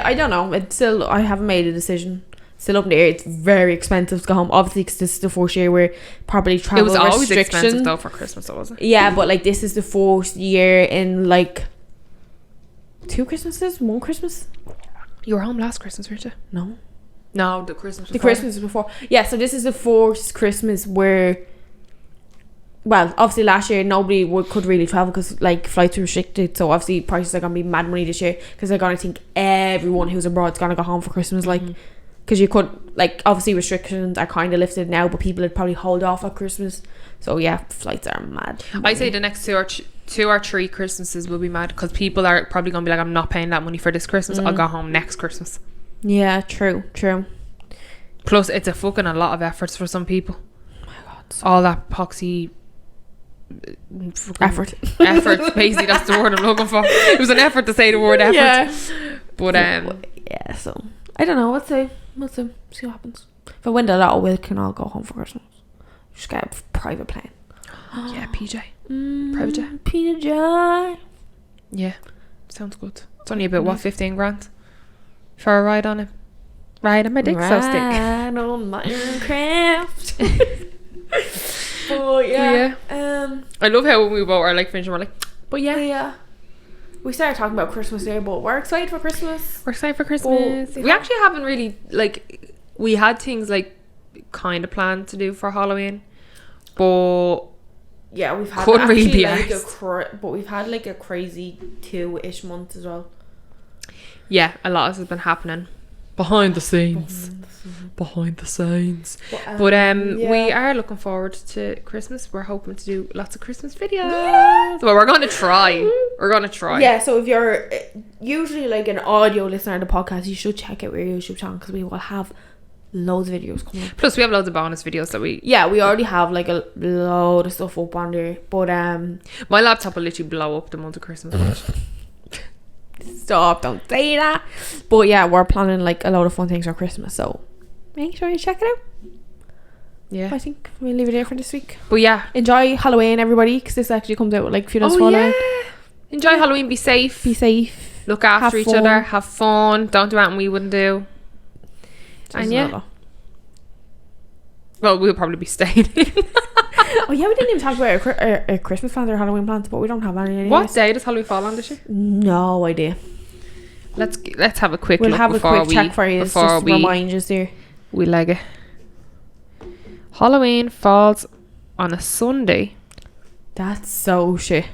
I don't know. It's still, I haven't made a decision. Still up in the air. It's very expensive to go home. Obviously, because this is the first year where probably travel restrictions. It was always expensive
though for Christmas, though, wasn't it?
Yeah, but like this is the fourth year in like 2 Christmases, 1 Christmas.
You were home last Christmas, weren't you? No, the Christmas before.
The Christmas before. Yeah, so this is the 4th Christmas where well, obviously last year nobody could really travel because like flights were restricted, so obviously prices are gonna be mad money this year because they're gonna think everyone who's abroad is gonna go home for Christmas, like, because you could, like, obviously restrictions are kind of lifted now, but people would probably hold off at Christmas, so yeah, flights are mad.
I'd say the next two or three Christmases will be mad because people are probably gonna be like, I'm not paying that money for this Christmas, I'll go home next Christmas.
Yeah, true.
Plus it's a fucking a lot of efforts for some people.
Oh my god,
all that poxy
effort
basically, that's the word I'm looking for. It was an effort to say the word effort, but
yeah, so I don't know, we'll see what happens. If I win the lotto, we can all go home for Christmas, just get a private plane.
Yeah, PJ, private jet,
PJ.
Yeah, sounds good. It's only about what, 15 grand for a ride on it. Ride on my dick so stick.
Ride on Minecraft. Oh yeah.
I love how when we both are like finishing, we're like, but yeah.
We started talking about Christmas there, but we're excited for Christmas.
We actually haven't really, like, we had things like kind of planned to do for Halloween, but
yeah, we've had
couldn't really be
but we've had like a crazy 2-ish months as well.
Yeah, a lot has been happening behind the scenes. But we are looking forward to Christmas. We're hoping to do lots of Christmas videos. Well, we're gonna try. Yeah,
so if you're usually like an audio listener to the podcast, you should check out our YouTube channel because we will have loads of videos coming up.
Plus we have loads of bonus videos that we
already have like a load of stuff up on there, but
my laptop will literally blow up the month of Christmas.
Stop, don't say that. But yeah, we're planning like a lot of fun things for Christmas, so make sure you check it out.
Yeah,
I think we'll leave it there for this week.
But yeah,
enjoy Halloween, everybody, because this actually comes out like a few days following.
Enjoy Halloween. Be safe. Look after each other. Have fun. Don't do anything we wouldn't do. And yeah, well, we'll probably be staying in.
Oh yeah, we didn't even talk about our Christmas plans or Halloween plans, but we don't have any anyways.
What day does Halloween fall on this year?
No idea.
Let's have a quick look.
We'll have a quick check for you just to remind you there.
We leg it. Halloween falls on a Sunday.
That's so shit.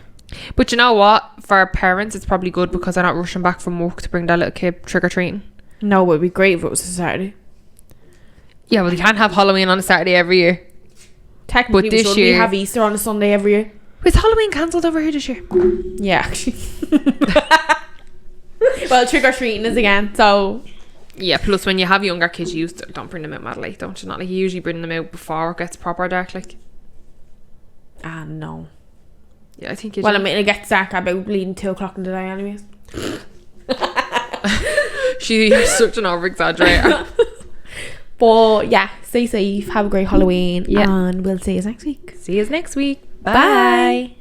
But you know what? For our parents, it's probably good because they're not rushing back from work to bring their little kid trick-or-treating.
No, it would be great if it was a Saturday.
Yeah, well, you can't have Halloween on a Saturday every year.
Technically, but this year we have Easter on a Sunday every year.
Was Halloween cancelled over here this year?
Yeah, actually. Well, trick-or-treating is again, so...
Yeah, plus when you have younger kids, you don't bring them out mad late, don't you? Not like you usually bring them out before it gets proper dark, like.
No.
Yeah, I think you
do. Well, I mean, it gets dark about bleeding 2 o'clock in the day anyways.
She's such an over-exaggerator.
But yeah, stay safe, have a great Halloween, and we'll see you next week.
See you next week.
Bye.